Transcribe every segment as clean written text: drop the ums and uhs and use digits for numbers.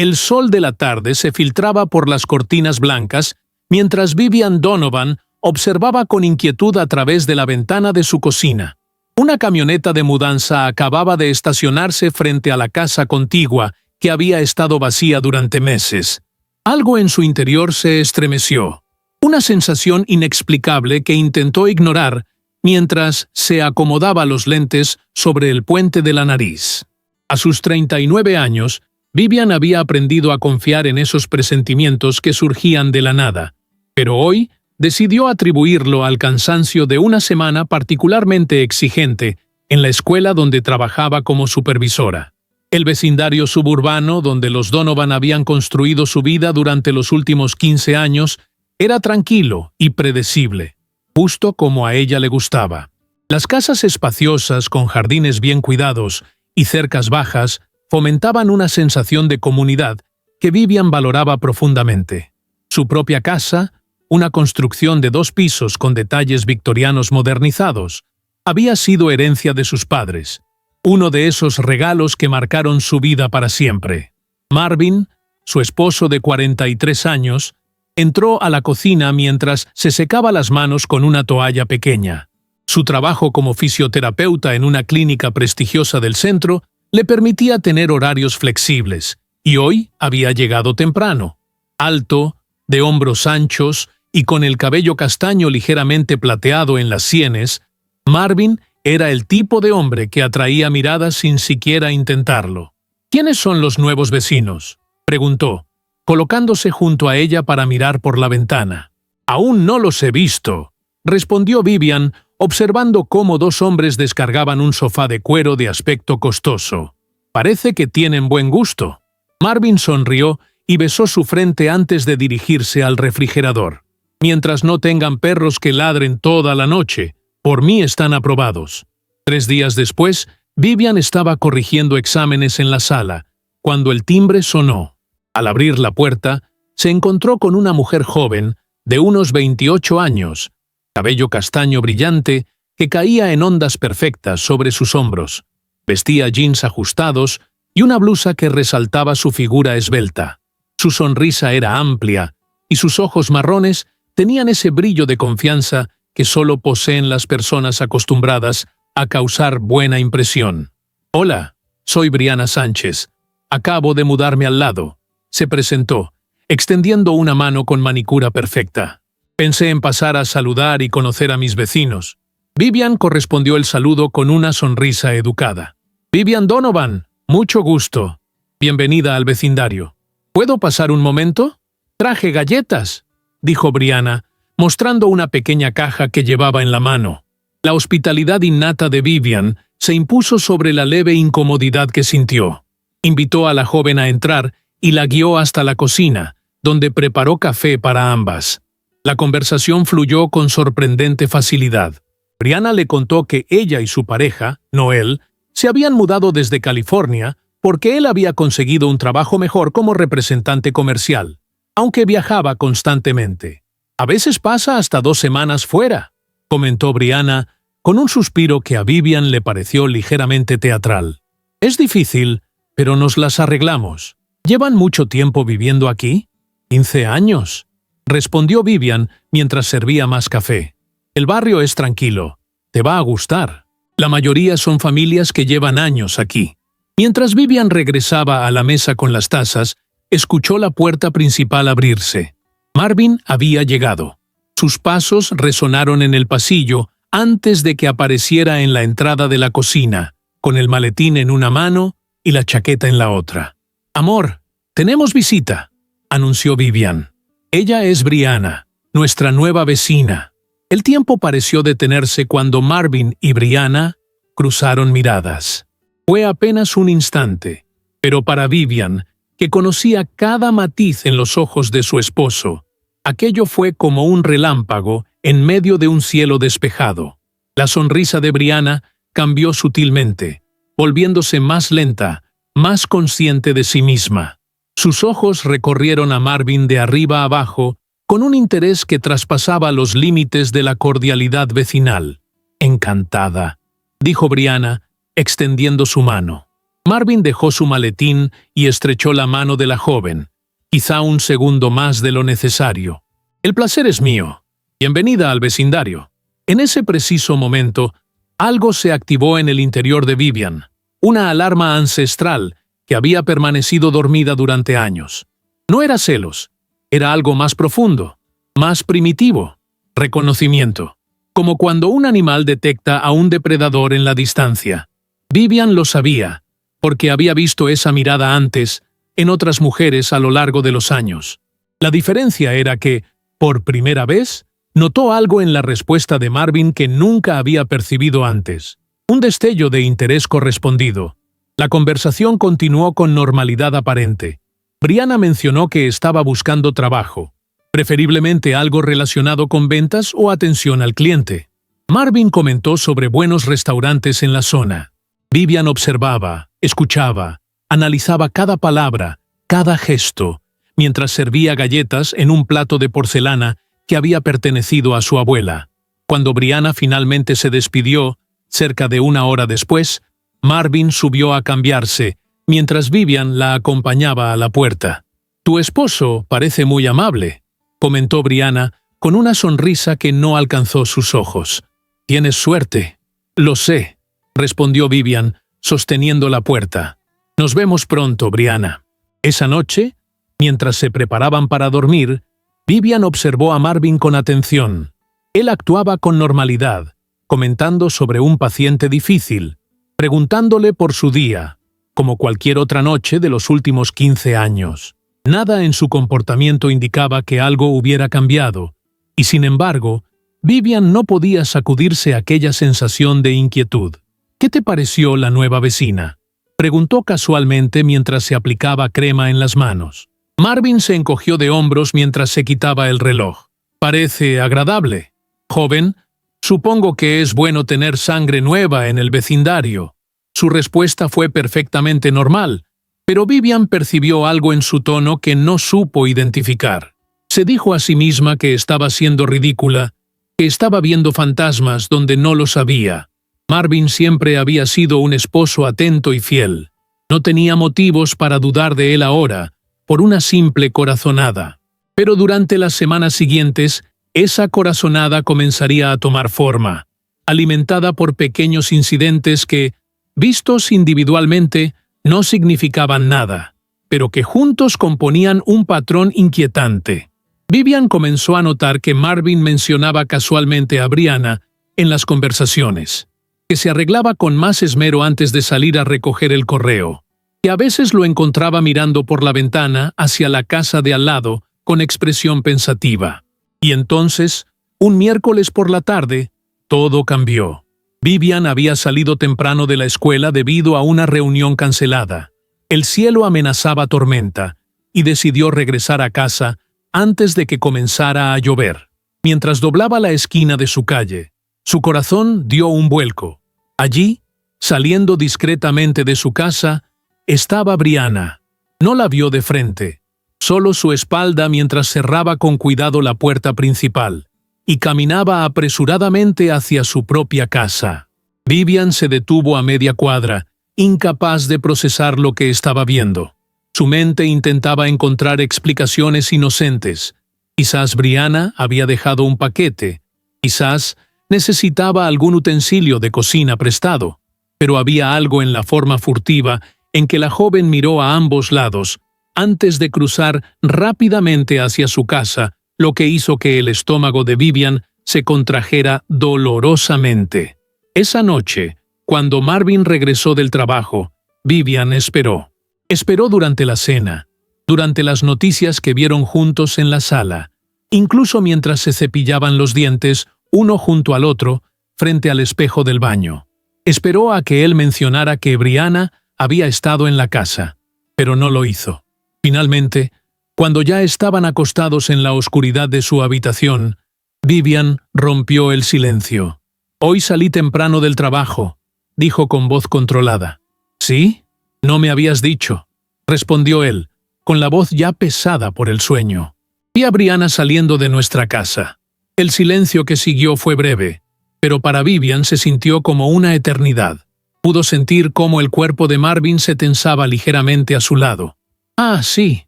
El sol de la tarde se filtraba por las cortinas blancas, mientras Vivian Donovan observaba con inquietud a través de la ventana de su cocina. Una camioneta de mudanza acababa de estacionarse frente a la casa contigua, que había estado vacía durante meses. Algo en su interior se estremeció. Una sensación inexplicable que intentó ignorar mientras se acomodaba los lentes sobre el puente de la nariz. A sus 39 años, Vivian había aprendido a confiar en esos presentimientos que surgían de la nada, pero hoy decidió atribuirlo al cansancio de una semana particularmente exigente en la escuela donde trabajaba como supervisora. El vecindario suburbano donde los Donovan habían construido su vida durante los últimos 15 años era tranquilo y predecible, justo como a ella le gustaba. Las casas espaciosas con jardines bien cuidados y cercas bajas fomentaban una sensación de comunidad que Vivian valoraba profundamente. Su propia casa, una construcción de 2 pisos con detalles victorianos modernizados, había sido herencia de sus padres, uno de esos regalos que marcaron su vida para siempre. Marvin, su esposo de 43 años, entró a la cocina mientras se secaba las manos con una toalla pequeña. Su trabajo como fisioterapeuta en una clínica prestigiosa del centro le permitía tener horarios flexibles, y hoy había llegado temprano. Alto, de hombros anchos y con el cabello castaño ligeramente plateado en las sienes, Marvin era el tipo de hombre que atraía miradas sin siquiera intentarlo. ¿Quiénes son los nuevos vecinos?, preguntó, colocándose junto a ella para mirar por la ventana. «Aún no los he visto», respondió Vivian, observando cómo 2 hombres descargaban un sofá de cuero de aspecto costoso. «Parece que tienen buen gusto». Marvin sonrió y besó su frente antes de dirigirse al refrigerador. «Mientras no tengan perros que ladren toda la noche, por mí están aprobados». 3 días después, Vivian estaba corrigiendo exámenes en la sala, cuando el timbre sonó. Al abrir la puerta, se encontró con una mujer joven, de unos 28 años, cabello castaño brillante que caía en ondas perfectas sobre sus hombros. Vestía jeans ajustados y una blusa que resaltaba su figura esbelta. Su sonrisa era amplia y sus ojos marrones tenían ese brillo de confianza que solo poseen las personas acostumbradas a causar buena impresión. «Hola, soy Brianna Sánchez. Acabo de mudarme al lado», se presentó, extendiendo una mano con manicura perfecta. «Pensé en pasar a saludar y conocer a mis vecinos». Vivian correspondió el saludo con una sonrisa educada. «Vivian Donovan, mucho gusto. Bienvenida al vecindario. ¿Puedo pasar un momento? Traje galletas», dijo Brianna, mostrando una pequeña caja que llevaba en la mano. La hospitalidad innata de Vivian se impuso sobre la leve incomodidad que sintió. Invitó a la joven a entrar y la guió hasta la cocina, donde preparó café para ambas. La conversación fluyó con sorprendente facilidad. Brianna le contó que ella y su pareja, Noel, se habían mudado desde California porque él había conseguido un trabajo mejor como representante comercial, aunque viajaba constantemente. «A veces pasa hasta 2 semanas fuera», comentó Brianna, con un suspiro que a Vivian le pareció ligeramente teatral. «Es difícil, pero nos las arreglamos». «¿Llevan mucho tiempo viviendo aquí?» «15 años», respondió Vivian mientras servía más café. «El barrio es tranquilo. Te va a gustar. La mayoría son familias que llevan años aquí». Mientras Vivian regresaba a la mesa con las tazas, escuchó la puerta principal abrirse. Marvin había llegado. Sus pasos resonaron en el pasillo antes de que apareciera en la entrada de la cocina, con el maletín en una mano y la chaqueta en la otra. «Amor, tenemos visita», anunció Vivian. «Ella es Brianna, nuestra nueva vecina». El tiempo pareció detenerse cuando Marvin y Brianna cruzaron miradas. Fue apenas un instante, pero para Vivian, que conocía cada matiz en los ojos de su esposo, aquello fue como un relámpago en medio de un cielo despejado. La sonrisa de Brianna cambió sutilmente, volviéndose más lenta, más consciente de sí misma. Sus ojos recorrieron a Marvin de arriba a abajo con un interés que traspasaba los límites de la cordialidad vecinal. «Encantada», dijo Brianna, extendiendo su mano. Marvin dejó su maletín y estrechó la mano de la joven, quizá un segundo más de lo necesario. «El placer es mío. Bienvenida al vecindario». En ese preciso momento, algo se activó en el interior de Vivian, una alarma ancestral que había permanecido dormida durante años. No era celos, era algo más profundo, más primitivo, reconocimiento, como cuando un animal detecta a un depredador en la distancia. Vivian lo sabía, porque había visto esa mirada antes en otras mujeres a lo largo de los años. La diferencia era que, por primera vez, notó algo en la respuesta de Marvin que nunca había percibido antes. Un destello de interés correspondido. La conversación continuó con normalidad aparente. Brianna mencionó que estaba buscando trabajo, preferiblemente algo relacionado con ventas o atención al cliente. Marvin comentó sobre buenos restaurantes en la zona. Vivian observaba, escuchaba, analizaba cada palabra, cada gesto, mientras servía galletas en un plato de porcelana que había pertenecido a su abuela. Cuando Brianna finalmente se despidió, cerca de una hora después, Marvin subió a cambiarse, mientras Vivian la acompañaba a la puerta. «Tu esposo parece muy amable», comentó Brianna con una sonrisa que no alcanzó sus ojos. «Tienes suerte». «Lo sé», respondió Vivian, sosteniendo la puerta. «Nos vemos pronto, Brianna». Esa noche, mientras se preparaban para dormir, Vivian observó a Marvin con atención. Él actuaba con normalidad, comentando sobre un paciente difícil, preguntándole por su día, como cualquier otra noche de los últimos 15 años. Nada en su comportamiento indicaba que algo hubiera cambiado, y sin embargo, Vivian no podía sacudirse aquella sensación de inquietud. «¿Qué te pareció la nueva vecina?», preguntó casualmente mientras se aplicaba crema en las manos. Marvin se encogió de hombros mientras se quitaba el reloj. «Parece agradable. Joven, supongo que es bueno tener sangre nueva en el vecindario». Su respuesta fue perfectamente normal, pero Vivian percibió algo en su tono que no supo identificar. Se dijo a sí misma que estaba siendo ridícula, que estaba viendo fantasmas donde no los había. Marvin siempre había sido un esposo atento y fiel. No tenía motivos para dudar de él ahora, por una simple corazonada. Pero durante las semanas siguientes, esa corazonada comenzaría a tomar forma, alimentada por pequeños incidentes que, vistos individualmente, no significaban nada, pero que juntos componían un patrón inquietante. Vivian comenzó a notar que Marvin mencionaba casualmente a Brianna en las conversaciones, que se arreglaba con más esmero antes de salir a recoger el correo, que a veces lo encontraba mirando por la ventana hacia la casa de al lado con expresión pensativa. Y entonces, un miércoles por la tarde, todo cambió. Vivian había salido temprano de la escuela debido a una reunión cancelada. El cielo amenazaba tormenta, y decidió regresar a casa antes de que comenzara a llover. Mientras doblaba la esquina de su calle, su corazón dio un vuelco. Allí, saliendo discretamente de su casa, estaba Brianna. No la vio de frente, solo su espalda mientras cerraba con cuidado la puerta principal, y caminaba apresuradamente hacia su propia casa. Vivian se detuvo a media cuadra, incapaz de procesar lo que estaba viendo. Su mente intentaba encontrar explicaciones inocentes. Quizás Brianna había dejado un paquete, quizás necesitaba algún utensilio de cocina prestado, pero había algo en la forma furtiva en que la joven miró a ambos lados antes de cruzar rápidamente hacia su casa, lo que hizo que el estómago de Vivian se contrajera dolorosamente. Esa noche, cuando Marvin regresó del trabajo, Vivian esperó. Esperó durante la cena, durante las noticias que vieron juntos en la sala, incluso mientras se cepillaban los dientes uno junto al otro frente al espejo del baño. Esperó a que él mencionara que Brianna había estado en la casa, pero no lo hizo. Finalmente, cuando ya estaban acostados en la oscuridad de su habitación, Vivian rompió el silencio. «Hoy salí temprano del trabajo», dijo con voz controlada. «¿Sí? No me habías dicho», respondió él, con la voz ya pesada por el sueño. «Vi a Brianna saliendo de nuestra casa». El silencio que siguió fue breve, pero para Vivian se sintió como una eternidad. Pudo sentir cómo el cuerpo de Marvin se tensaba ligeramente a su lado. «Ah, sí»,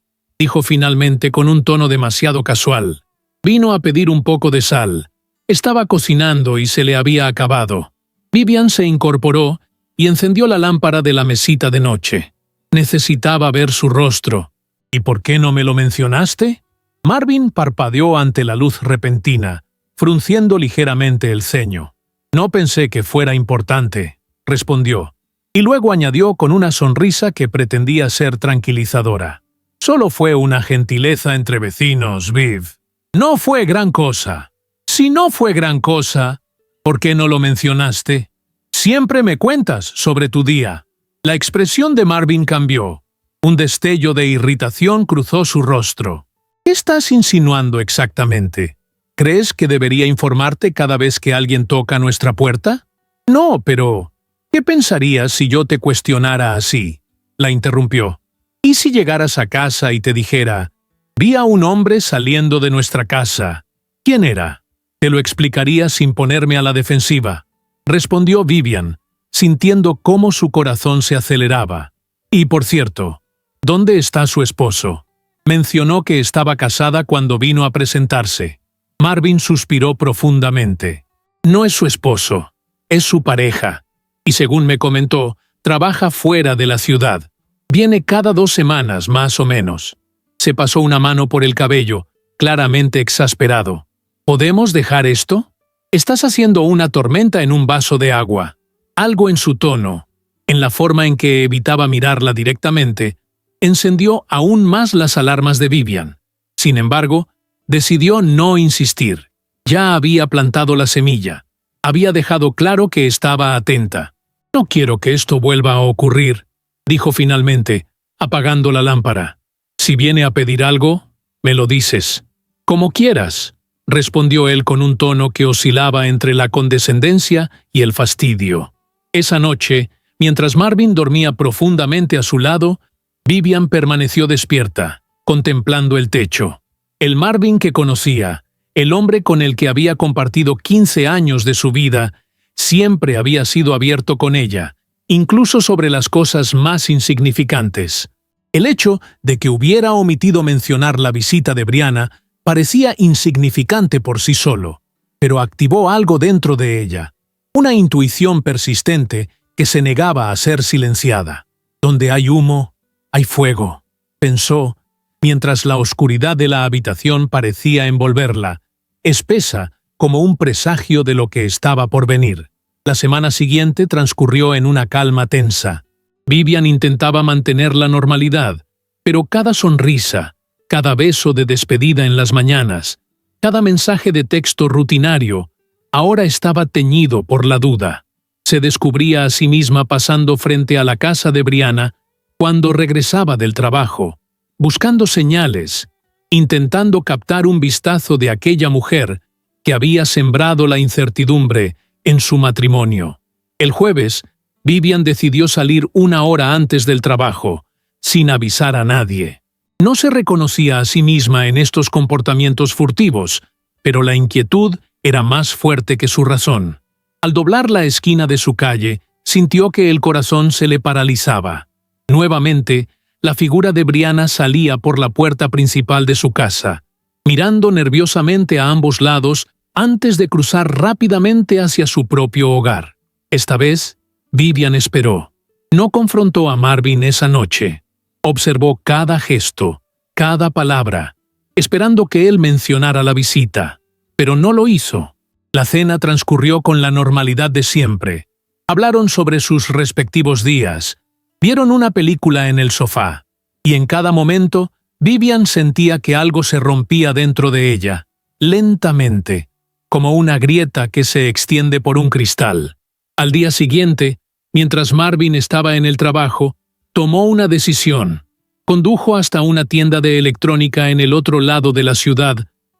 dijo finalmente con un tono demasiado casual. «Vino a pedir un poco de sal. Estaba cocinando y se le había acabado». Vivian se incorporó y encendió la lámpara de la mesita de noche. Necesitaba ver su rostro. «¿Y por qué no me lo mencionaste?» Marvin parpadeó ante la luz repentina, frunciendo ligeramente el ceño. «No pensé que fuera importante», respondió, y luego añadió con una sonrisa que pretendía ser tranquilizadora. «Solo fue una gentileza entre vecinos, Viv. No fue gran cosa». «Si no fue gran cosa, ¿por qué no lo mencionaste? Siempre me cuentas sobre tu día». La expresión de Marvin cambió. Un destello de irritación cruzó su rostro. «¿Qué estás insinuando exactamente? ¿Crees que debería informarte cada vez que alguien toca nuestra puerta?» «No, pero ¿qué pensarías si yo te cuestionara así?», la interrumpió. «¿Y si llegaras a casa y te dijera, vi a un hombre saliendo de nuestra casa? ¿Quién era?» «Te lo explicaría sin ponerme a la defensiva», respondió Vivian, sintiendo cómo su corazón se aceleraba. «Y por cierto, ¿dónde está su esposo?» Mencionó que estaba casada cuando vino a presentarse. Marvin suspiró profundamente. «No es su esposo, es su pareja, y según me comentó, trabaja fuera de la ciudad. Viene cada 2 semanas, más o menos». Se pasó una mano por el cabello, claramente exasperado. «¿Podemos dejar esto? Estás haciendo una tormenta en un vaso de agua». Algo en su tono, en la forma en que evitaba mirarla directamente, encendió aún más las alarmas de Vivian. Sin embargo, decidió no insistir. Ya había plantado la semilla. Había dejado claro que estaba atenta. «No quiero que esto vuelva a ocurrir», dijo finalmente, apagando la lámpara. «Si viene a pedir algo, me lo dices». «Como quieras», respondió él con un tono que oscilaba entre la condescendencia y el fastidio. Esa noche, mientras Marvin dormía profundamente a su lado, Vivian permaneció despierta, contemplando el techo. El Marvin que conocía, el hombre con el que había compartido 15 años de su vida, siempre había sido abierto con ella, incluso sobre las cosas más insignificantes. El hecho de que hubiera omitido mencionar la visita de Brianna parecía insignificante por sí solo, pero activó algo dentro de ella, una intuición persistente que se negaba a ser silenciada. «Donde hay humo, hay fuego», pensó, mientras la oscuridad de la habitación parecía envolverla, espesa como un presagio de lo que estaba por venir. La semana siguiente transcurrió en una calma tensa. Vivian intentaba mantener la normalidad, pero cada sonrisa, cada beso de despedida en las mañanas, cada mensaje de texto rutinario, ahora estaba teñido por la duda. Se descubría a sí misma pasando frente a la casa de Brianna cuando regresaba del trabajo, buscando señales, intentando captar un vistazo de aquella mujer que había sembrado la incertidumbre en su matrimonio. El jueves, Vivian decidió salir 1 hora antes del trabajo, sin avisar a nadie. No se reconocía a sí misma en estos comportamientos furtivos, pero la inquietud era más fuerte que su razón. Al doblar la esquina de su calle, sintió que el corazón se le paralizaba. Nuevamente, la figura de Brianna salía por la puerta principal de su casa, mirando nerviosamente a ambos lados antes de cruzar rápidamente hacia su propio hogar. Esta vez, Vivian esperó. No confrontó a Marvin esa noche. Observó cada gesto, cada palabra, esperando que él mencionara la visita, pero no lo hizo. La cena transcurrió con la normalidad de siempre. Hablaron sobre sus respectivos días, vieron una película en el sofá, y en cada momento Vivian sentía que algo se rompía dentro de ella, lentamente, como una grieta que se extiende por un cristal. Al día siguiente, mientras Marvin estaba en el trabajo, tomó una decisión. Condujo hasta una tienda de electrónica en el otro lado de la ciudad,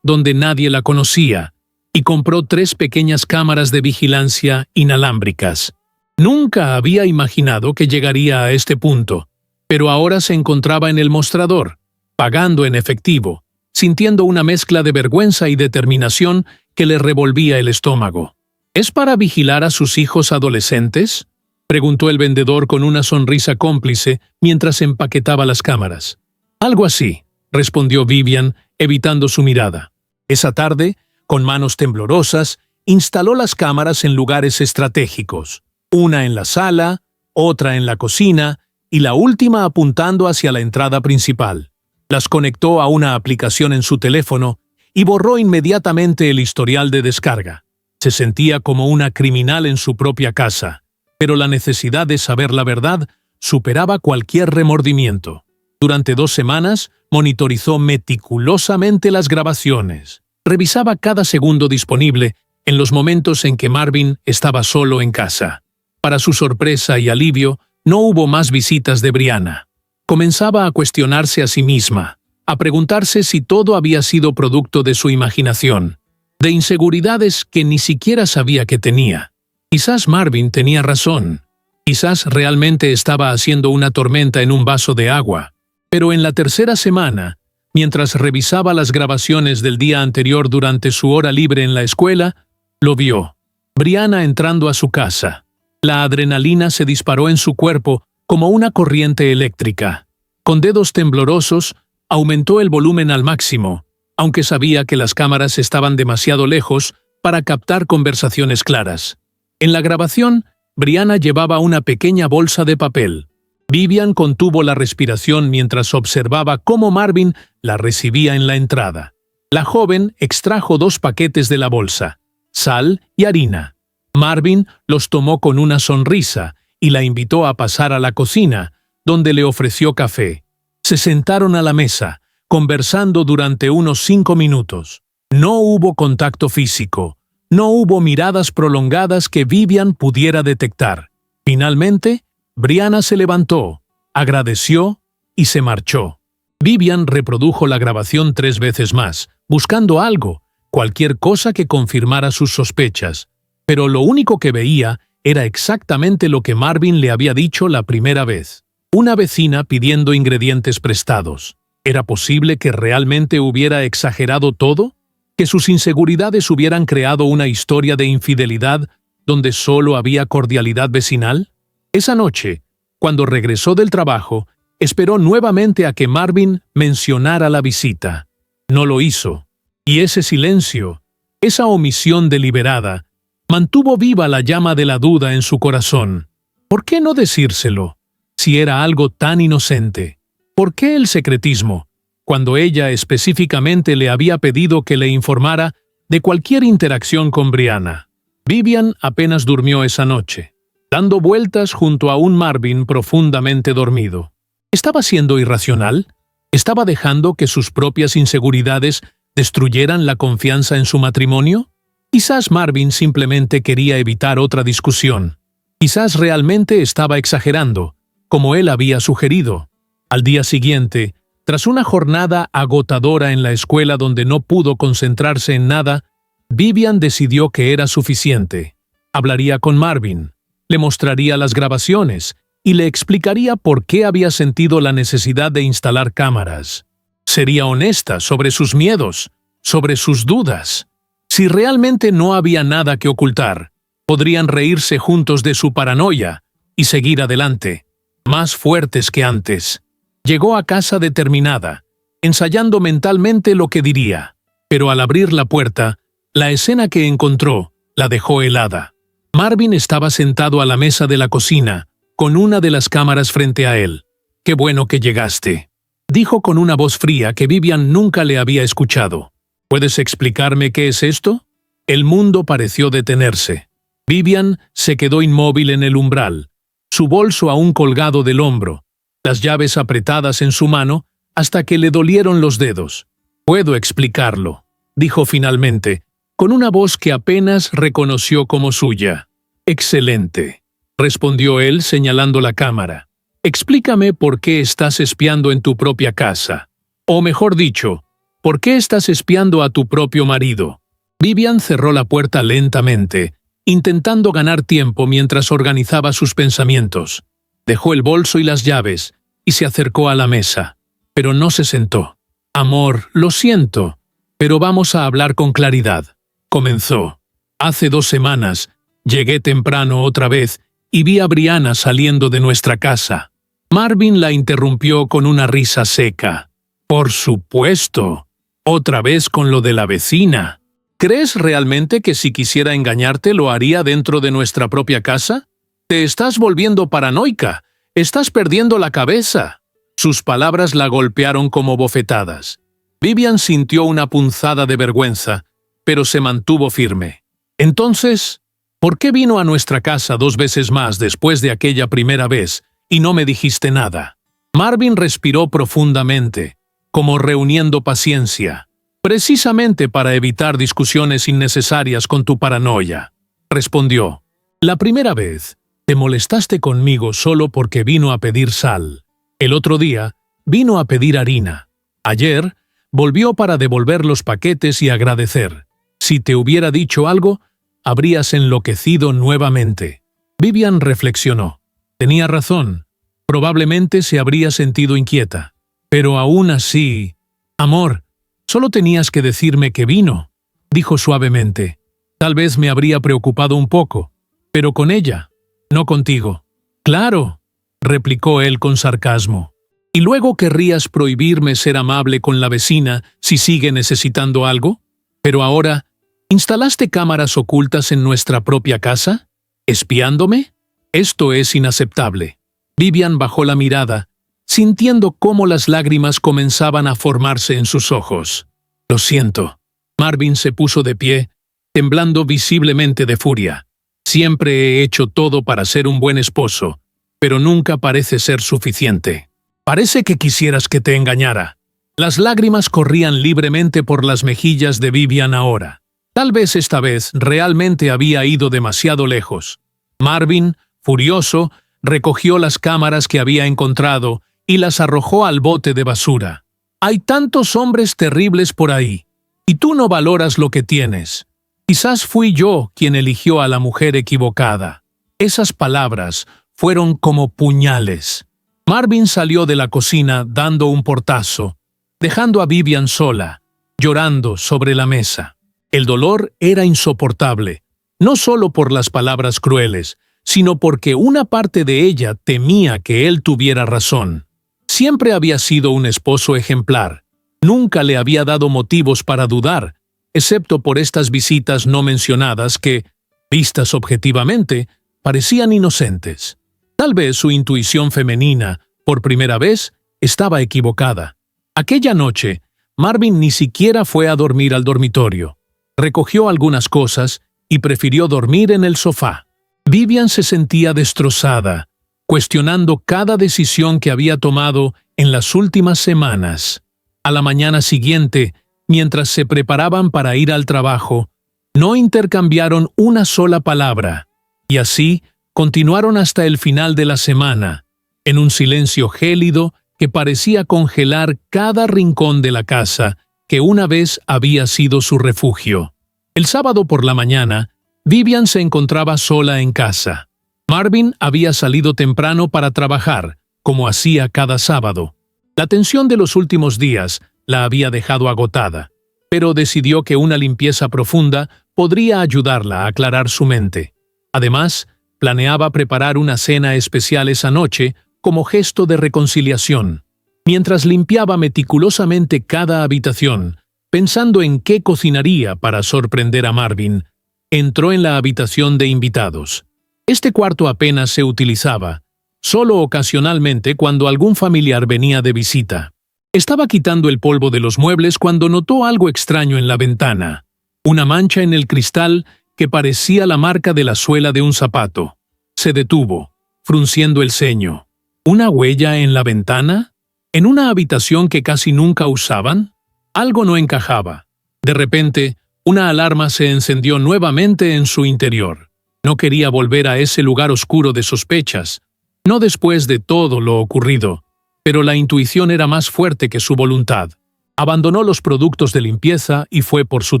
donde nadie la conocía, y compró 3 pequeñas cámaras de vigilancia inalámbricas. Nunca había imaginado que llegaría a este punto, pero ahora se encontraba en el mostrador, pagando en efectivo, sintiendo una mezcla de vergüenza y determinación que le revolvía el estómago. ¿Es para vigilar a sus hijos adolescentes? Preguntó el vendedor con una sonrisa cómplice mientras empaquetaba las cámaras. Algo así, respondió Vivian, evitando su mirada. Esa tarde, con manos temblorosas, instaló las cámaras en lugares estratégicos, una en la sala, otra en la cocina y la última apuntando hacia la entrada principal. Las conectó a una aplicación en su teléfono y borró inmediatamente el historial de descarga. Se sentía como una criminal en su propia casa, pero la necesidad de saber la verdad superaba cualquier remordimiento. Durante 2 semanas, monitorizó meticulosamente las grabaciones. Revisaba cada segundo disponible en los momentos en que Marvin estaba solo en casa. Para su sorpresa y alivio, no hubo más visitas de Brianna. Comenzaba a cuestionarse a sí misma, a preguntarse si todo había sido producto de su imaginación, de inseguridades que ni siquiera sabía que tenía. Quizás Marvin tenía razón. Quizás realmente estaba haciendo una tormenta en un vaso de agua. Pero en la tercera semana, mientras revisaba las grabaciones del día anterior durante su hora libre en la escuela, lo vio. Brianna entrando a su casa. La adrenalina se disparó en su cuerpo como una corriente eléctrica. Con dedos temblorosos, aumentó el volumen al máximo, aunque sabía que las cámaras estaban demasiado lejos para captar conversaciones claras. En la grabación, Brianna llevaba una pequeña bolsa de papel. Vivian contuvo la respiración mientras observaba cómo Marvin la recibía en la entrada. La joven extrajo 2 paquetes de la bolsa, sal y harina. Marvin los tomó con una sonrisa y la invitó a pasar a la cocina, donde le ofreció café. Se sentaron a la mesa, conversando durante unos 5 minutos. No hubo contacto físico. No hubo miradas prolongadas que Vivian pudiera detectar. Finalmente, Brianna se levantó, agradeció y se marchó. Vivian reprodujo la grabación 3 veces más, buscando algo, cualquier cosa que confirmara sus sospechas, pero lo único que veía era exactamente lo que Marvin le había dicho la primera vez. Una vecina pidiendo ingredientes prestados. ¿Era posible que realmente hubiera exagerado todo? ¿Que sus inseguridades hubieran creado una historia de infidelidad donde solo había cordialidad vecinal? Esa noche, cuando regresó del trabajo, esperó nuevamente a que Marvin mencionara la visita. No lo hizo. Y ese silencio, esa omisión deliberada, mantuvo viva la llama de la duda en su corazón. ¿Por qué no decírselo, si era algo tan inocente? ¿Por qué el secretismo, cuando ella específicamente le había pedido que le informara de cualquier interacción con Brianna? Vivian apenas durmió esa noche, dando vueltas junto a un Marvin profundamente dormido. ¿Estaba siendo irracional? ¿Estaba dejando que sus propias inseguridades destruyeran la confianza en su matrimonio? Quizás Marvin simplemente quería evitar otra discusión. Quizás realmente estaba exagerando, como él había sugerido. Al día siguiente, tras una jornada agotadora en la escuela donde no pudo concentrarse en nada, Vivian decidió que era suficiente. Hablaría con Marvin, le mostraría las grabaciones y le explicaría por qué había sentido la necesidad de instalar cámaras. Sería honesta sobre sus miedos, sobre sus dudas. Si realmente no había nada que ocultar, podrían reírse juntos de su paranoia y seguir adelante, más fuertes que antes. Llegó a casa determinada, ensayando mentalmente lo que diría, pero al abrir la puerta, la escena que encontró la dejó helada. Marvin estaba sentado a la mesa de la cocina, con una de las cámaras frente a él. «Qué bueno que llegaste», dijo con una voz fría que Vivian nunca le había escuchado. «¿Puedes explicarme qué es esto?» El mundo pareció detenerse. Vivian se quedó inmóvil en el umbral, su bolso aún colgado del hombro, las llaves apretadas en su mano hasta que le dolieron los dedos. «Puedo explicarlo», dijo finalmente, con una voz que apenas reconoció como suya. «Excelente», respondió él señalando la cámara. «Explícame por qué estás espiando en tu propia casa. O mejor dicho, ¿por qué estás espiando a tu propio marido?» Vivian cerró la puerta lentamente, intentando ganar tiempo mientras organizaba sus pensamientos. Dejó el bolso y las llaves y se acercó a la mesa, pero no se sentó. «Amor, lo siento, pero vamos a hablar con claridad», comenzó. «Hace 2 semanas, llegué temprano otra vez y vi a Brianna saliendo de nuestra casa. Marvin la interrumpió con una risa seca. Por supuesto. Otra vez con lo de la vecina. ¿Crees realmente que si quisiera engañarte lo haría dentro de nuestra propia casa? Te estás volviendo paranoica. Estás perdiendo la cabeza. Sus palabras la golpearon como bofetadas. Vivian sintió una punzada de vergüenza, pero se mantuvo firme. Entonces, ¿por qué vino a nuestra casa 2 veces más después de aquella primera vez y no me dijiste nada? Marvin respiró profundamente, como reuniendo paciencia. Precisamente para evitar discusiones innecesarias con tu paranoia. Respondió. La primera vez, te molestaste conmigo solo porque vino a pedir sal. El otro día, vino a pedir harina. Ayer, volvió para devolver los paquetes y agradecer. Si te hubiera dicho algo, habrías enloquecido nuevamente. Vivian reflexionó. Tenía razón. Probablemente se habría sentido inquieta. Pero aún así... Amor, solo tenías que decirme que vino, dijo suavemente. Tal vez me habría preocupado un poco, pero con ella, no contigo. Claro, replicó él con sarcasmo. ¿Y luego querrías prohibirme ser amable con la vecina si sigue necesitando algo? Pero ahora, ¿instalaste cámaras ocultas en nuestra propia casa? ¿Espiándome? Esto es inaceptable. Vivian bajó la mirada, sintiendo cómo las lágrimas comenzaban a formarse en sus ojos. Lo siento. Marvin se puso de pie, temblando visiblemente de furia. Siempre he hecho todo para ser un buen esposo, pero nunca parece ser suficiente. Parece que quisieras que te engañara. Las lágrimas corrían libremente por las mejillas de Vivian ahora. Tal vez esta vez realmente había ido demasiado lejos. Marvin, furioso, recogió las cámaras que había encontrado y las arrojó al bote de basura. Hay tantos hombres terribles por ahí, y tú no valoras lo que tienes. Quizás fui yo quien eligió a la mujer equivocada. Esas palabras fueron como puñales. Marvin salió de la cocina dando un portazo, dejando a Vivian sola, llorando sobre la mesa. El dolor era insoportable, no solo por las palabras crueles, sino porque una parte de ella temía que él tuviera razón. Siempre había sido un esposo ejemplar. Nunca le había dado motivos para dudar, excepto por estas visitas no mencionadas que, vistas objetivamente, parecían inocentes. Tal vez su intuición femenina, por primera vez, estaba equivocada. Aquella noche, Marvin ni siquiera fue a dormir al dormitorio. Recogió algunas cosas y prefirió dormir en el sofá. Vivian se sentía destrozada, cuestionando cada decisión que había tomado en las últimas semanas. A la mañana siguiente, mientras se preparaban para ir al trabajo, no intercambiaron una sola palabra, y así continuaron hasta el final de la semana, en un silencio gélido que parecía congelar cada rincón de la casa que una vez había sido su refugio. El sábado por la mañana, Vivian se encontraba sola en casa. Marvin había salido temprano para trabajar, como hacía cada sábado. La tensión de los últimos días la había dejado agotada, pero decidió que una limpieza profunda podría ayudarla a aclarar su mente. Además, planeaba preparar una cena especial esa noche como gesto de reconciliación. Mientras limpiaba meticulosamente cada habitación, pensando en qué cocinaría para sorprender a Marvin, entró en la habitación de invitados. Este cuarto apenas se utilizaba, solo ocasionalmente cuando algún familiar venía de visita. Estaba quitando el polvo de los muebles cuando notó algo extraño en la ventana, una mancha en el cristal que parecía la marca de la suela de un zapato. Se detuvo, frunciendo el ceño. ¿Una huella en la ventana? ¿En una habitación que casi nunca usaban? Algo no encajaba. De repente, una alarma se encendió nuevamente en su interior. No quería volver a ese lugar oscuro de sospechas, no después de todo lo ocurrido, pero la intuición era más fuerte que su voluntad. Abandonó los productos de limpieza y fue por su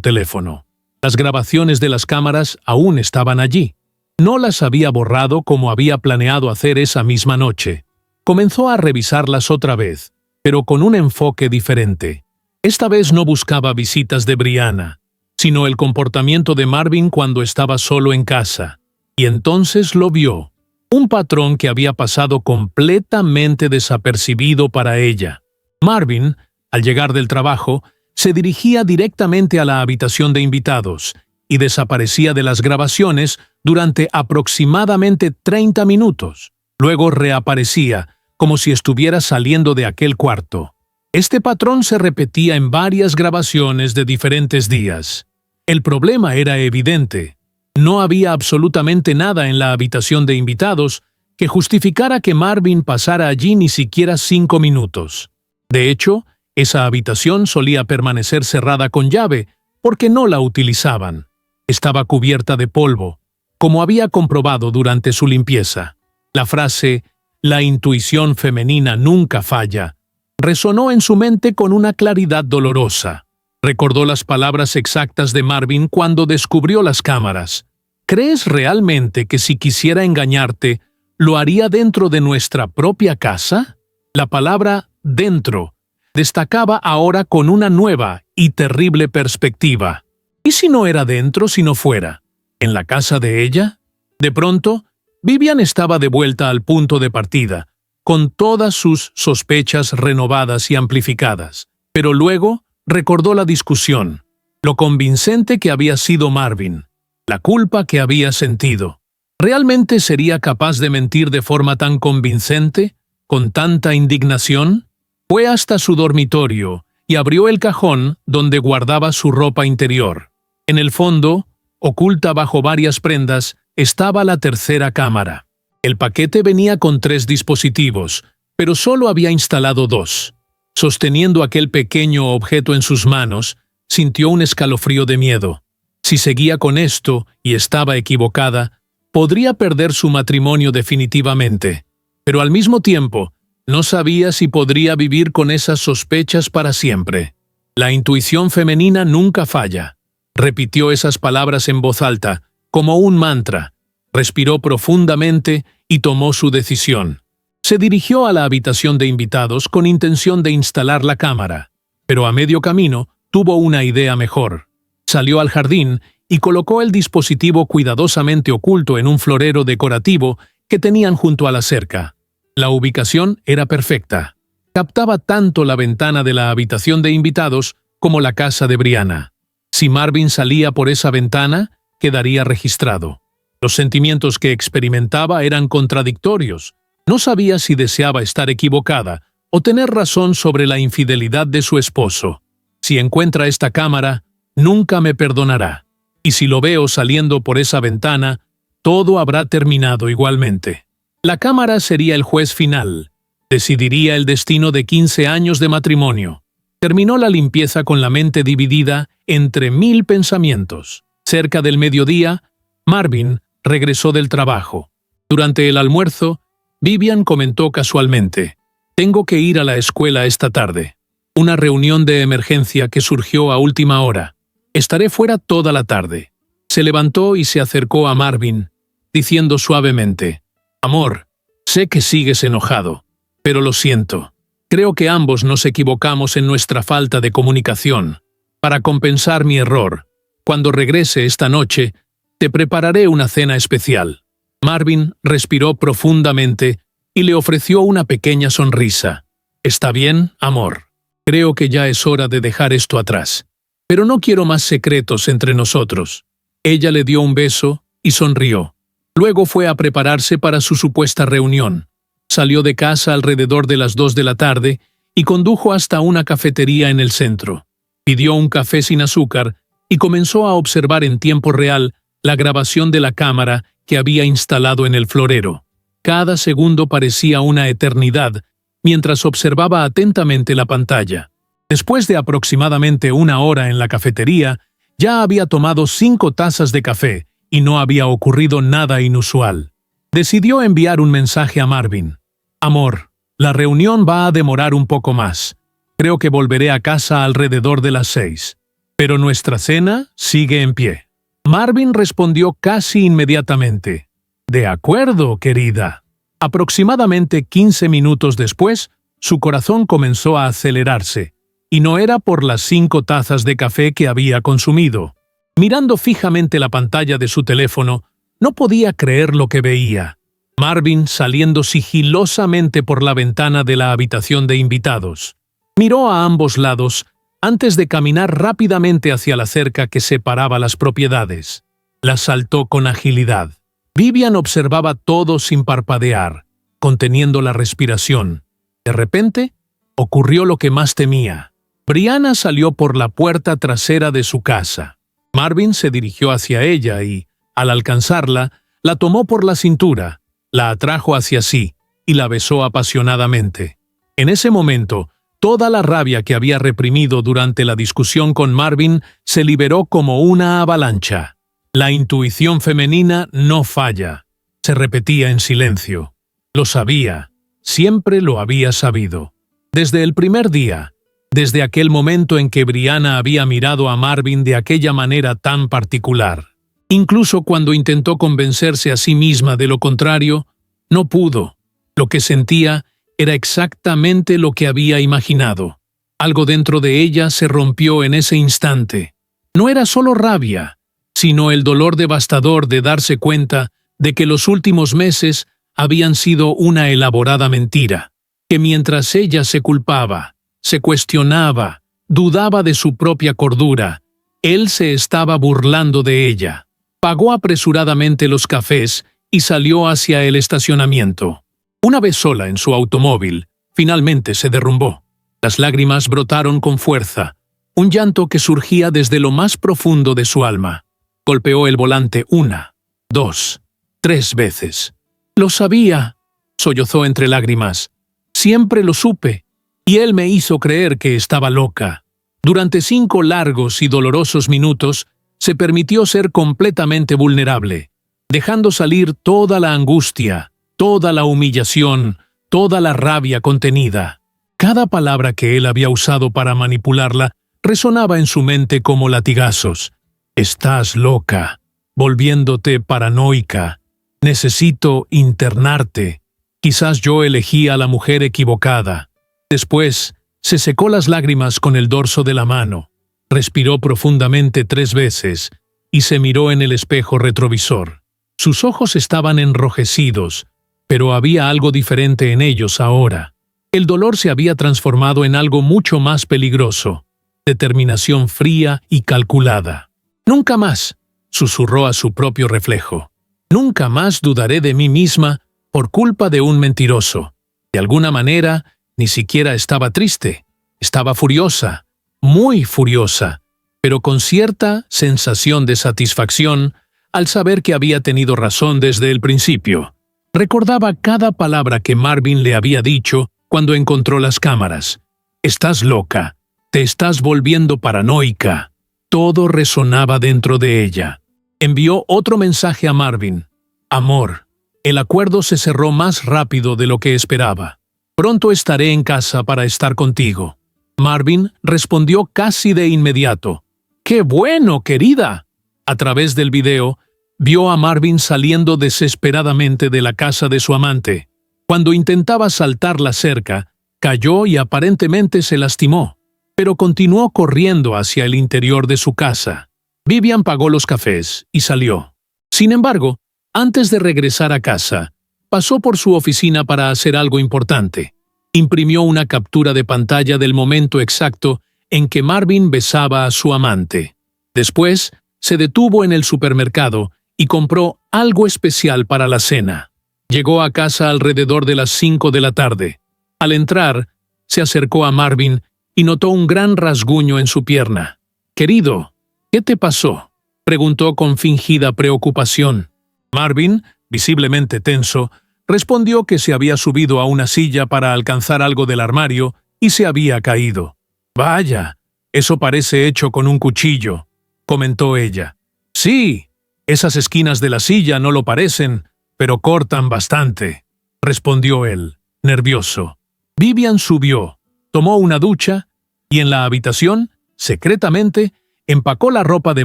teléfono. Las grabaciones de las cámaras aún estaban allí. No las había borrado como había planeado hacer esa misma noche. Comenzó a revisarlas otra vez, pero con un enfoque diferente. Esta vez no buscaba visitas de Brianna, sino el comportamiento de Marvin cuando estaba solo en casa. Y entonces lo vio. un patrón que había pasado completamente desapercibido para ella. Marvin, al llegar del trabajo, se dirigía directamente a la habitación de invitados y desaparecía de las grabaciones durante aproximadamente 30 minutos. Luego reaparecía, como si estuviera saliendo de aquel cuarto. Este patrón se repetía en varias grabaciones de diferentes días. El problema era evidente. No había absolutamente nada en la habitación de invitados que justificara que Marvin pasara allí ni siquiera 5 minutos. De hecho, esa habitación solía permanecer cerrada con llave porque no la utilizaban. Estaba cubierta de polvo, como había comprobado durante su limpieza. La frase «la intuición femenina nunca falla» resonó en su mente con una claridad dolorosa. Recordó las palabras exactas de Marvin cuando descubrió las cámaras. ¿Crees realmente que si quisiera engañarte, lo haría dentro de nuestra propia casa? La palabra «dentro» destacaba ahora con una nueva y terrible perspectiva. ¿Y si no era dentro, sino fuera? ¿En la casa de ella? De pronto, Vivian estaba de vuelta al punto de partida, con todas sus sospechas renovadas y amplificadas. Pero luego recordó la discusión, lo convincente que había sido Marvin, la culpa que había sentido. ¿Realmente sería capaz de mentir de forma tan convincente, con tanta indignación? Fue hasta su dormitorio y abrió el cajón donde guardaba su ropa interior. En el fondo, oculta bajo varias prendas, estaba la tercera cámara. El paquete venía con 3 dispositivos, pero solo había instalado 2. Sosteniendo aquel pequeño objeto en sus manos, sintió un escalofrío de miedo. Si seguía con esto y estaba equivocada, podría perder su matrimonio definitivamente. Pero al mismo tiempo, no sabía si podría vivir con esas sospechas para siempre. La intuición femenina nunca falla. Repitió esas palabras en voz alta, como un mantra. Respiró profundamente y tomó su decisión. Se dirigió a la habitación de invitados con intención de instalar la cámara, pero a medio camino tuvo una idea mejor. Salió al jardín y colocó el dispositivo cuidadosamente oculto en un florero decorativo que tenían junto a la cerca. La ubicación era perfecta. Captaba tanto la ventana de la habitación de invitados como la casa de Brianna. Si Marvin salía por esa ventana, quedaría registrado. Los sentimientos que experimentaba eran contradictorios. No sabía si deseaba estar equivocada o tener razón sobre la infidelidad de su esposo. Si encuentra esta cámara, nunca me perdonará. Y si lo veo saliendo por esa ventana, todo habrá terminado igualmente. La cámara sería el juez final. Decidiría el destino de 15 años de matrimonio. Terminó la limpieza con la mente dividida entre 1000 pensamientos. Cerca del mediodía, Marvin regresó del trabajo. Durante el almuerzo, Vivian comentó casualmente: «Tengo que ir a la escuela esta tarde. Una reunión de emergencia que surgió a última hora. Estaré fuera toda la tarde». Se levantó y se acercó a Marvin, diciendo suavemente: «Amor, sé que sigues enojado, pero lo siento. Creo que ambos nos equivocamos en nuestra falta de comunicación. Para compensar mi error, cuando regrese esta noche, te prepararé una cena especial». Marvin respiró profundamente y le ofreció una pequeña sonrisa. «Está bien, amor. Creo que ya es hora de dejar esto atrás. Pero no quiero más secretos entre nosotros». Ella le dio un beso y sonrió. Luego fue a prepararse para su supuesta reunión. Salió de casa alrededor de las 2 de la tarde y condujo hasta una cafetería en el centro. Pidió un café sin azúcar y comenzó a observar en tiempo real la grabación de la cámara que había instalado en el florero. Cada segundo parecía una eternidad mientras observaba atentamente la pantalla. Después de aproximadamente 1 hora en la cafetería, ya había tomado 5 tazas de café y no había ocurrido nada inusual. Decidió enviar un mensaje a Marvin. «Amor, la reunión va a demorar un poco más. Creo que volveré a casa alrededor de las 6. Pero nuestra cena sigue en pie». Marvin respondió casi inmediatamente: «De acuerdo, querida». Aproximadamente 15 minutos después, su corazón comenzó a acelerarse, y no era por las 5 tazas de café que había consumido. Mirando fijamente la pantalla de su teléfono, no podía creer lo que veía. Marvin saliendo sigilosamente por la ventana de la habitación de invitados. Miró a ambos lados antes de caminar rápidamente hacia la cerca que separaba las propiedades. La saltó con agilidad. Vivian observaba todo sin parpadear, conteniendo la respiración. De repente, ocurrió lo que más temía. Brianna salió por la puerta trasera de su casa. Marvin se dirigió hacia ella y, al alcanzarla, la tomó por la cintura, la atrajo hacia sí y la besó apasionadamente. En ese momento, toda la rabia que había reprimido durante la discusión con Marvin se liberó como una avalancha. La intuición femenina no falla. Se repetía en silencio. Lo sabía. Siempre lo había sabido. Desde el primer día, desde aquel momento en que Brianna había mirado a Marvin de aquella manera tan particular. Incluso cuando intentó convencerse a sí misma de lo contrario, no pudo. Lo que sentía era exactamente lo que había imaginado. Algo dentro de ella se rompió en ese instante. No era solo rabia, sino el dolor devastador de darse cuenta de que los últimos meses habían sido una elaborada mentira, que mientras ella se culpaba, se cuestionaba, dudaba de su propia cordura, él se estaba burlando de ella. Pagó apresuradamente los cafés y salió hacia el estacionamiento. Una vez sola en su automóvil, finalmente se derrumbó. Las lágrimas brotaron con fuerza, un llanto que surgía desde lo más profundo de su alma. Golpeó el volante 1, 2, 3 veces. «Lo sabía», sollozó entre lágrimas. «Siempre lo supe, y él me hizo creer que estaba loca». Durante 5 largos y dolorosos minutos, se permitió ser completamente vulnerable, dejando salir toda la angustia, toda la humillación, toda la rabia contenida. Cada palabra que él había usado para manipularla resonaba en su mente como latigazos. «Estás loca, volviéndote paranoica. Necesito internarte. Quizás yo elegí a la mujer equivocada». Después, se secó las lágrimas con el dorso de la mano, respiró profundamente 3 veces y se miró en el espejo retrovisor. Sus ojos estaban enrojecidos, pero había algo diferente en ellos ahora. El dolor se había transformado en algo mucho más peligroso, determinación fría y calculada. «Nunca más», susurró a su propio reflejo. «Nunca más dudaré de mí misma por culpa de un mentiroso». De alguna manera, ni siquiera estaba triste. Estaba furiosa, muy furiosa, pero con cierta sensación de satisfacción al saber que había tenido razón desde el principio. Recordaba cada palabra que Marvin le había dicho cuando encontró las cámaras. «Estás loca, te estás volviendo paranoica». Todo resonaba dentro de ella. Envió otro mensaje a Marvin. «Amor». El acuerdo se cerró más rápido de lo que esperaba. «Pronto estaré en casa para estar contigo». Marvin respondió casi de inmediato. «¡Qué bueno, querida!». A través del video, vio a Marvin saliendo desesperadamente de la casa de su amante. Cuando intentaba saltar la cerca, cayó y aparentemente se lastimó, pero continuó corriendo hacia el interior de su casa. Vivian pagó los cafés y salió. Sin embargo, antes de regresar a casa, pasó por su oficina para hacer algo importante. Imprimió una captura de pantalla del momento exacto en que Marvin besaba a su amante. Después, se detuvo en el supermercado y compró algo especial para la cena. Llegó a casa alrededor de las 5 de la tarde. Al entrar, se acercó a Marvin y notó un gran rasguño en su pierna. «Querido, ¿qué te pasó?», preguntó con fingida preocupación. Marvin, visiblemente tenso, respondió que se había subido a una silla para alcanzar algo del armario y se había caído. «Vaya, eso parece hecho con un cuchillo», comentó ella. «Sí, esas esquinas de la silla no lo parecen, pero cortan bastante», respondió él, nervioso. Vivian subió, tomó una ducha y en la habitación, secretamente, empacó la ropa de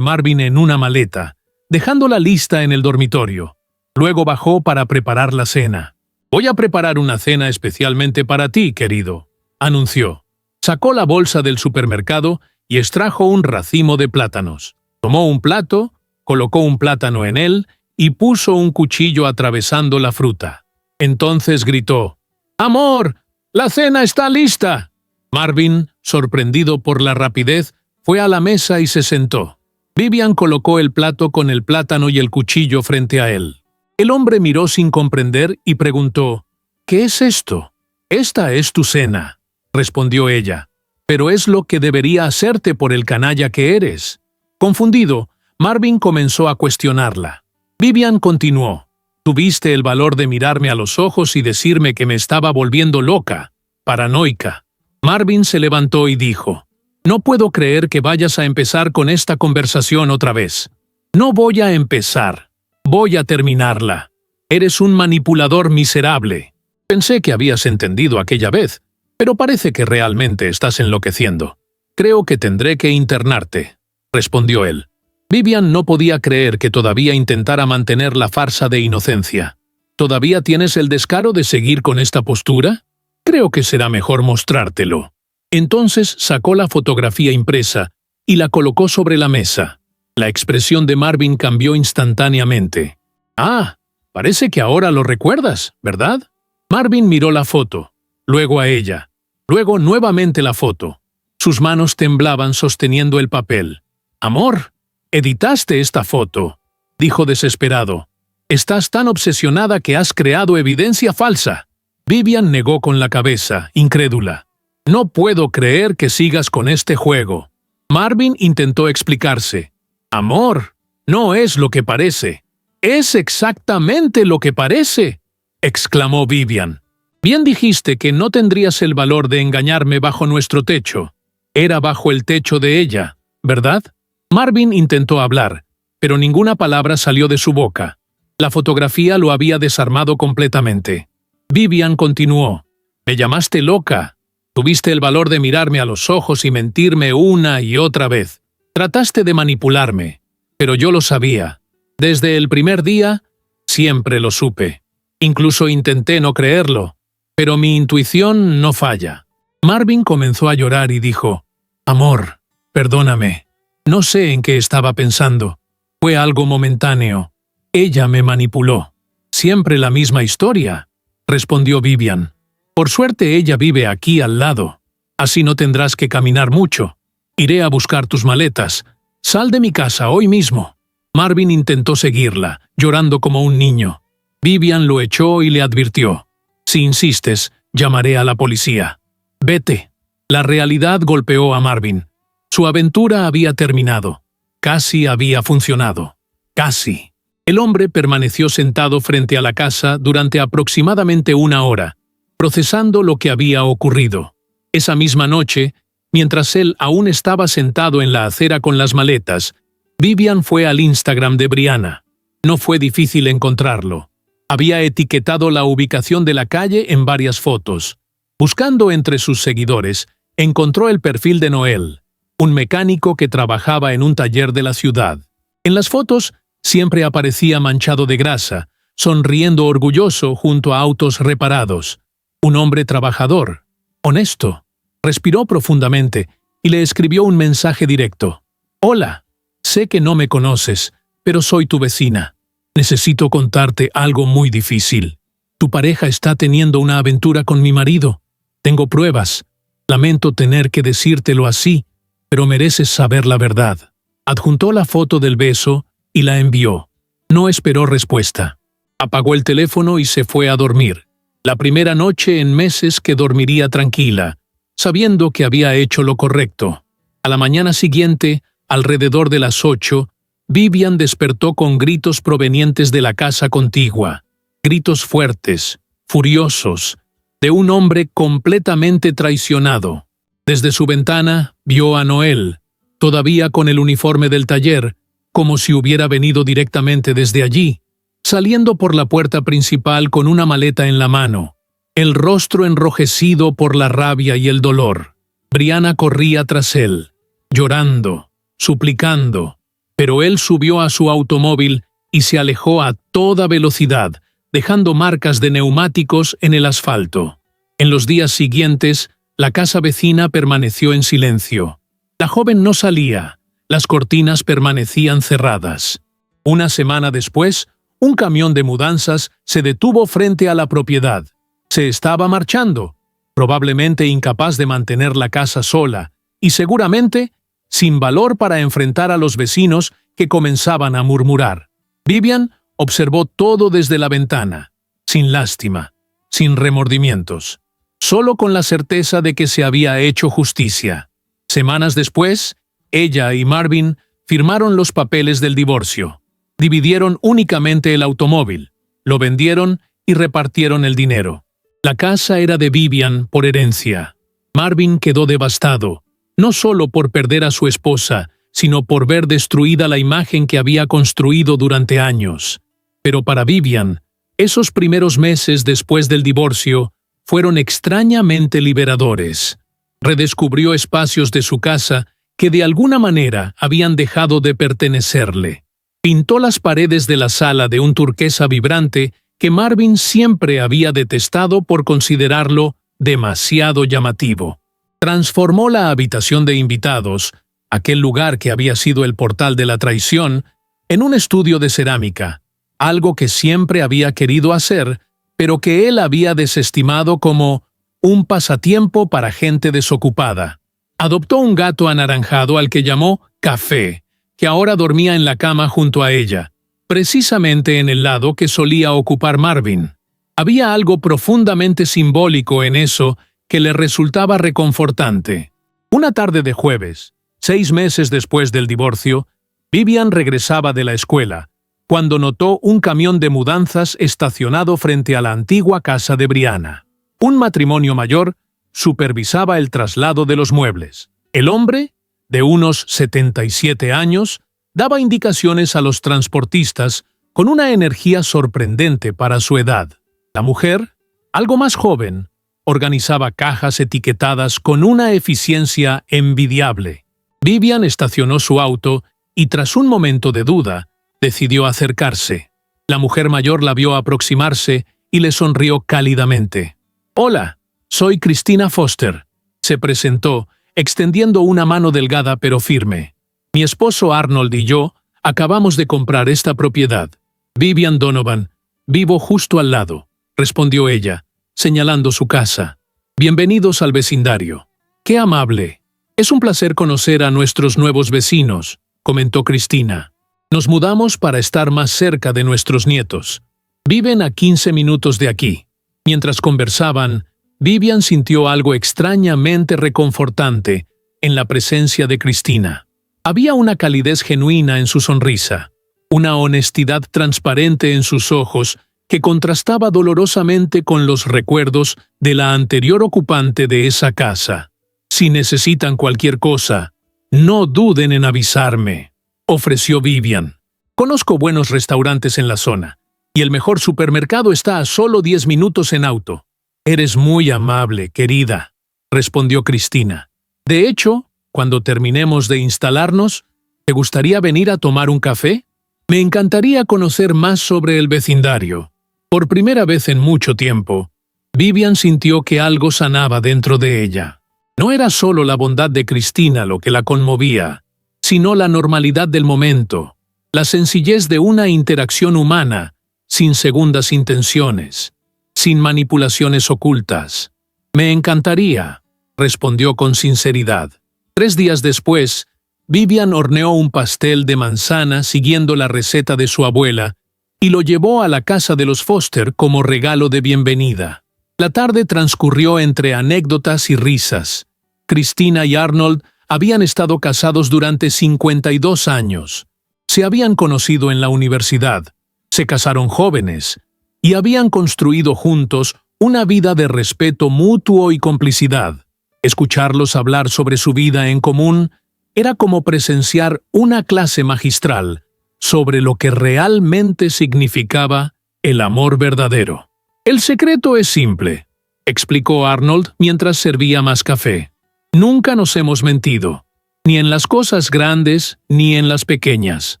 Marvin en una maleta, dejándola lista en el dormitorio. Luego bajó para preparar la cena. «Voy a preparar una cena especialmente para ti, querido», anunció. Sacó la bolsa del supermercado y extrajo un racimo de plátanos. Tomó un plato, colocó un plátano en él y puso un cuchillo atravesando la fruta. Entonces gritó: «¡Amor! ¡La cena está lista!». Marvin, sorprendido por la rapidez, fue a la mesa y se sentó. Vivian colocó el plato con el plátano y el cuchillo frente a él. El hombre miró sin comprender y preguntó: «¿Qué es esto?». «Esta es tu cena», respondió ella, «pero es lo que debería hacerte por el canalla que eres». Confundido, Marvin comenzó a cuestionarla. Vivian continuó: «Tuviste el valor de mirarme a los ojos y decirme que me estaba volviendo loca, paranoica». Marvin se levantó y dijo: «No puedo creer que vayas a empezar con esta conversación otra vez». «No voy a empezar. Voy a terminarla. Eres un manipulador miserable». «Pensé que habías entendido aquella vez, pero parece que realmente estás enloqueciendo. Creo que tendré que internarte», respondió él. Vivian no podía creer que todavía intentara mantener la farsa de inocencia. «¿Todavía tienes el descaro de seguir con esta postura? Creo que será mejor mostrártelo». Entonces sacó la fotografía impresa y la colocó sobre la mesa. La expresión de Marvin cambió instantáneamente. «Ah, parece que ahora lo recuerdas, ¿verdad?». Marvin miró la foto, luego a ella, luego nuevamente la foto. Sus manos temblaban sosteniendo el papel. «Amor, editaste esta foto», dijo desesperado. «Estás tan obsesionada que has creado evidencia falsa». Vivian negó con la cabeza, incrédula. «No puedo creer que sigas con este juego». Marvin intentó explicarse. «Amor, no es lo que parece». «Es exactamente lo que parece», exclamó Vivian. «Bien dijiste que no tendrías el valor de engañarme bajo nuestro techo». Era bajo el techo de ella, ¿verdad? Marvin intentó hablar, pero ninguna palabra salió de su boca. La fotografía lo había desarmado completamente. Vivian continuó: «Me llamaste loca. Tuviste el valor de mirarme a los ojos y mentirme una y otra vez. Trataste de manipularme, pero yo lo sabía. Desde el primer día, siempre lo supe. Incluso intenté no creerlo, pero mi intuición no falla». Marvin comenzó a llorar y dijo: «Amor, perdóname. No sé en qué estaba pensando. Fue algo momentáneo. Ella me manipuló». «Siempre la misma historia», respondió Vivian. «Por suerte ella vive aquí al lado. Así no tendrás que caminar mucho. Iré a buscar tus maletas. Sal de mi casa hoy mismo». Marvin intentó seguirla, llorando como un niño. Vivian lo echó y le advirtió: «Si insistes, llamaré a la policía. Vete». La realidad golpeó a Marvin. Su aventura había terminado. Casi había funcionado. Casi. El hombre permaneció sentado frente a la casa durante aproximadamente 1 hora, procesando lo que había ocurrido. Esa misma noche, mientras él aún estaba sentado en la acera con las maletas, Vivian fue al Instagram de Brianna. No fue difícil encontrarlo. Había etiquetado la ubicación de la calle en varias fotos. Buscando entre sus seguidores, encontró el perfil de Noel, un mecánico que trabajaba en un taller de la ciudad. En las fotos siempre aparecía manchado de grasa, sonriendo orgulloso junto a autos reparados. Un hombre trabajador, honesto. Respiró profundamente y le escribió un mensaje directo. «Hola, sé que no me conoces, pero soy tu vecina. Necesito contarte algo muy difícil. Tu pareja está teniendo una aventura con mi marido. Tengo pruebas. Lamento tener que decírtelo así, pero mereces saber la verdad». Adjuntó la foto del beso y la envió. No esperó respuesta. Apagó el teléfono y se fue a dormir. La primera noche en meses que dormiría tranquila, sabiendo que había hecho lo correcto. A la mañana siguiente, alrededor de las 8, Vivian despertó con gritos provenientes de la casa contigua. Gritos fuertes, furiosos, de un hombre completamente traicionado. Desde su ventana vio a Noel, todavía con el uniforme del taller, como si hubiera venido directamente desde allí, saliendo por la puerta principal con una maleta en la mano, el rostro enrojecido por la rabia y el dolor. Brianna corría tras él, llorando, suplicando, pero él subió a su automóvil y se alejó a toda velocidad, dejando marcas de neumáticos en el asfalto. En los días siguientes, la casa vecina permaneció en silencio. La joven no salía, las cortinas permanecían cerradas. Una semana después, un camión de mudanzas se detuvo frente a la propiedad. Se estaba marchando, probablemente incapaz de mantener la casa sola, y seguramente sin valor para enfrentar a los vecinos que comenzaban a murmurar. Vivian observó todo desde la ventana, sin lástima, sin remordimientos, solo con la certeza de que se había hecho justicia. Semanas después, ella y Marvin firmaron los papeles del divorcio. Dividieron únicamente el automóvil, lo vendieron y repartieron el dinero. La casa era de Vivian por herencia. Marvin quedó devastado, no solo por perder a su esposa, sino por ver destruida la imagen que había construido durante años. Pero para Vivian, esos primeros meses después del divorcio fueron extrañamente liberadores. Redescubrió espacios de su casa que de alguna manera habían dejado de pertenecerle. Pintó las paredes de la sala de un turquesa vibrante que Marvin siempre había detestado por considerarlo demasiado llamativo. Transformó la habitación de invitados, aquel lugar que había sido el portal de la traición, en un estudio de cerámica, algo que siempre había querido hacer, pero que él había desestimado como un pasatiempo para gente desocupada. Adoptó un gato anaranjado al que llamó Café, que ahora dormía en la cama junto a ella, precisamente en el lado que solía ocupar Marvin. Había algo profundamente simbólico en eso que le resultaba reconfortante. Una tarde de jueves, 6 meses después del divorcio, Vivian regresaba de la escuela, cuando notó un camión de mudanzas estacionado frente a la antigua casa de Brianna. Un matrimonio mayor supervisaba el traslado de los muebles. El hombre, de unos 77 años, daba indicaciones a los transportistas con una energía sorprendente para su edad. La mujer, algo más joven, organizaba cajas etiquetadas con una eficiencia envidiable. Vivian estacionó su auto y, tras un momento de duda, decidió acercarse. La mujer mayor la vio aproximarse y le sonrió cálidamente. «Hola, soy Christina Foster», se presentó, extendiendo una mano delgada pero firme. «Mi esposo Arnold y yo acabamos de comprar esta propiedad. Vivian Donovan, vivo justo al lado», respondió ella, señalando su casa. «Bienvenidos al vecindario». «Qué amable. Es un placer conocer a nuestros nuevos vecinos», comentó Christina. «Nos mudamos para estar más cerca de nuestros nietos. Viven a 15 minutos de aquí». Mientras conversaban, Vivian sintió algo extrañamente reconfortante en la presencia de Christina. Había una calidez genuina en su sonrisa, una honestidad transparente en sus ojos que contrastaba dolorosamente con los recuerdos de la anterior ocupante de esa casa. «Si necesitan cualquier cosa, no duden en avisarme», ofreció Vivian. «Conozco buenos restaurantes en la zona, y el mejor supermercado está a solo 10 minutos en auto». «Eres muy amable, querida», respondió Christina. «De hecho, cuando terminemos de instalarnos, ¿te gustaría venir a tomar un café? Me encantaría conocer más sobre el vecindario». Por primera vez en mucho tiempo, Vivian sintió que algo sanaba dentro de ella. No era solo la bondad de Christina lo que la conmovía, sino la normalidad del momento, la sencillez de una interacción humana, sin segundas intenciones, sin manipulaciones ocultas. «Me encantaría», respondió con sinceridad. 3 días después, Vivian horneó un pastel de manzana siguiendo la receta de su abuela y lo llevó a la casa de los Foster como regalo de bienvenida. La tarde transcurrió entre anécdotas y risas. Christina y Arnold habían estado casados durante 52 años. Se habían conocido en la universidad, se casaron jóvenes y habían construido juntos una vida de respeto mutuo y complicidad. Escucharlos hablar sobre su vida en común era como presenciar una clase magistral sobre lo que realmente significaba el amor verdadero. «El secreto es simple», explicó Arnold mientras servía más café. «Nunca nos hemos mentido, ni en las cosas grandes ni en las pequeñas.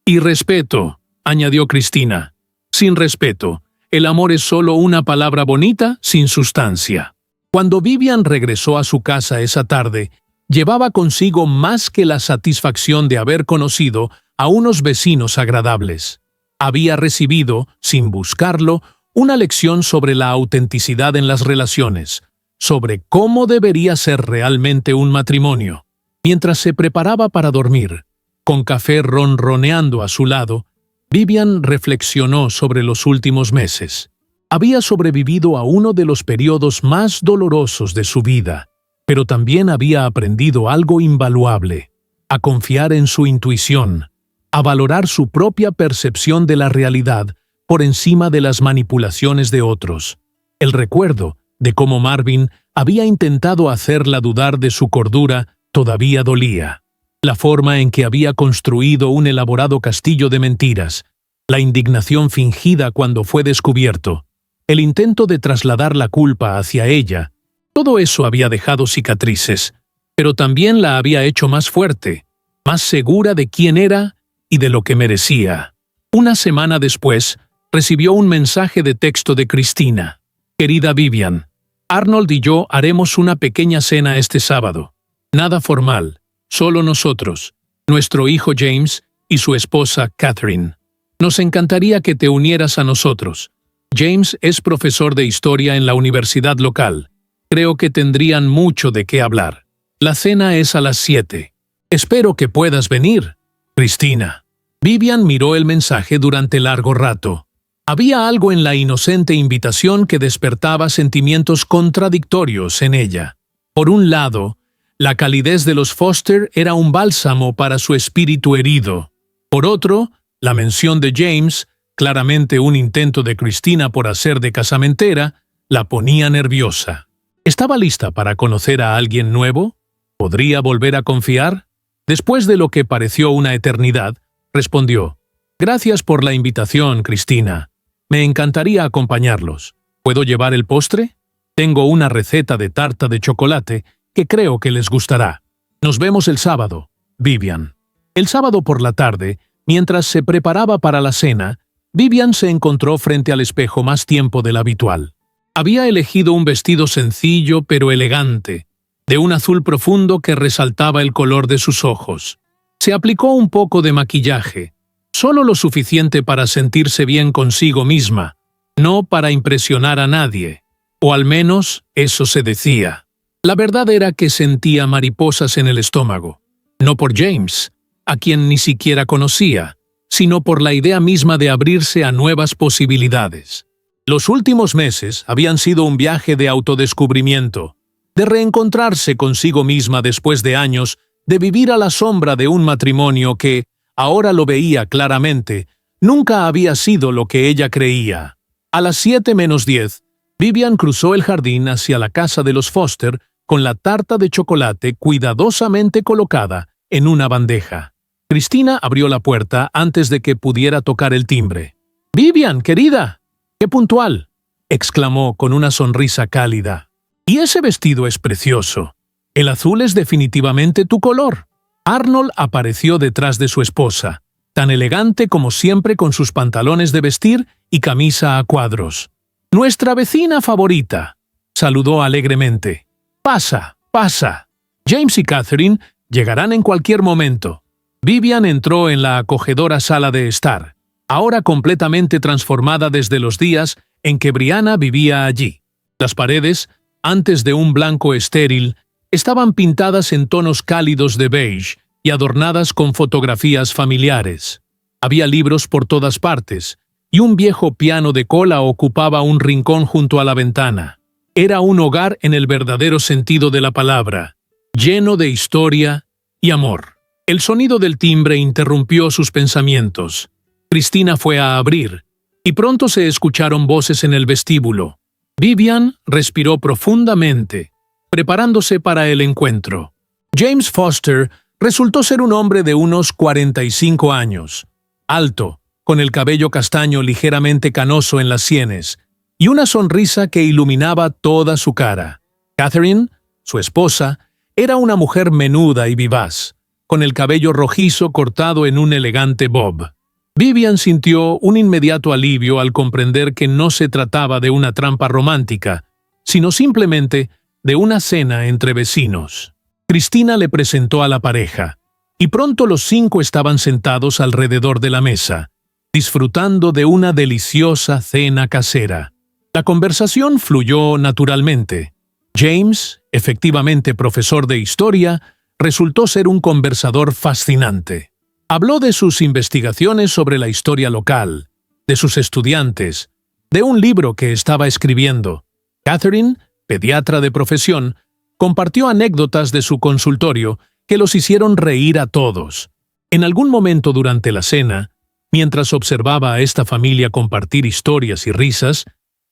Y respeto», añadió Christina. «Sin respeto, el amor es solo una palabra bonita sin sustancia». Cuando Vivian regresó a su casa esa tarde, llevaba consigo más que la satisfacción de haber conocido a unos vecinos agradables. Había recibido, sin buscarlo, una lección sobre la autenticidad en las relaciones, sobre cómo debería ser realmente un matrimonio. Mientras se preparaba para dormir, con café ronroneando a su lado, Vivian reflexionó sobre los últimos meses. Había sobrevivido a uno de los periodos más dolorosos de su vida, pero también había aprendido algo invaluable: a confiar en su intuición, a valorar su propia percepción de la realidad por encima de las manipulaciones de otros. El recuerdo de cómo Marvin había intentado hacerla dudar de su cordura todavía dolía. La forma en que había construido un elaborado castillo de mentiras, la indignación fingida cuando fue descubierto, el intento de trasladar la culpa hacia ella, todo eso había dejado cicatrices, pero también la había hecho más fuerte, más segura de quién era y de lo que merecía. Una semana después, recibió un mensaje de texto de Cristina. Querida Vivian, Arnold y yo haremos una pequeña cena este sábado. Nada formal, solo nosotros, nuestro hijo James y su esposa Catherine. Nos encantaría que te unieras a nosotros. James es profesor de historia en la universidad local. Creo que tendrían mucho de qué hablar. La cena es a las 7. Espero que puedas venir, Cristina. Vivian miró el mensaje durante largo rato. Había algo en la inocente invitación que despertaba sentimientos contradictorios en ella. Por un lado, la calidez de los Foster era un bálsamo para su espíritu herido. Por otro, la mención de James, claramente un intento de Cristina por hacer de casamentera, la ponía nerviosa. ¿Estaba lista para conocer a alguien nuevo? ¿Podría volver a confiar? Después de lo que pareció una eternidad, respondió: Gracias por la invitación, Cristina. Me encantaría acompañarlos. ¿Puedo llevar el postre? Tengo una receta de tarta de chocolate que creo que les gustará. Nos vemos el sábado, Vivian. El sábado por la tarde, mientras se preparaba para la cena, Vivian se encontró frente al espejo más tiempo del habitual. Había elegido un vestido sencillo pero elegante, de un azul profundo que resaltaba el color de sus ojos. Se aplicó un poco de maquillaje, solo lo suficiente para sentirse bien consigo misma, no para impresionar a nadie, o al menos eso se decía. La verdad era que sentía mariposas en el estómago, no por James, a quien ni siquiera conocía, sino por la idea misma de abrirse a nuevas posibilidades. Los últimos meses habían sido un viaje de autodescubrimiento, de reencontrarse consigo misma después de años de vivir a la sombra de un matrimonio que, ahora lo veía claramente, nunca había sido lo que ella creía. A las 7:10, Vivian cruzó el jardín hacia la casa de los Foster con la tarta de chocolate cuidadosamente colocada en una bandeja. Cristina abrió la puerta antes de que pudiera tocar el timbre. «Vivian, querida, qué puntual», exclamó con una sonrisa cálida. «Y ese vestido es precioso. El azul es definitivamente tu color». Arnold apareció detrás de su esposa, tan elegante como siempre con sus pantalones de vestir y camisa a cuadros. «Nuestra vecina favorita», saludó alegremente. «Pasa, pasa. James y Catherine llegarán en cualquier momento». Vivian entró en la acogedora sala de estar, ahora completamente transformada desde los días en que Brianna vivía allí. Las paredes, antes de un blanco estéril, estaban pintadas en tonos cálidos de beige y adornadas con fotografías familiares. Había libros por todas partes, y un viejo piano de cola ocupaba un rincón junto a la ventana. Era un hogar en el verdadero sentido de la palabra, lleno de historia y amor. El sonido del timbre interrumpió sus pensamientos. Cristina fue a abrir, y pronto se escucharon voces en el vestíbulo. Vivian respiró profundamente, preparándose para el encuentro. James Foster resultó ser un hombre de unos 45 años, alto, con el cabello castaño ligeramente canoso en las sienes, y una sonrisa que iluminaba toda su cara. Catherine, su esposa, era una mujer menuda y vivaz, con el cabello rojizo cortado en un elegante bob. Vivian sintió un inmediato alivio al comprender que no se trataba de una trampa romántica, sino simplemente de una cena entre vecinos. Cristina le presentó a la pareja, y pronto los 5 estaban sentados alrededor de la mesa, disfrutando de una deliciosa cena casera. La conversación fluyó naturalmente. James, efectivamente profesor de historia, resultó ser un conversador fascinante. Habló de sus investigaciones sobre la historia local, de sus estudiantes, de un libro que estaba escribiendo. Catherine, pediatra de profesión, compartió anécdotas de su consultorio que los hicieron reír a todos. En algún momento durante la cena, mientras observaba a esta familia compartir historias y risas,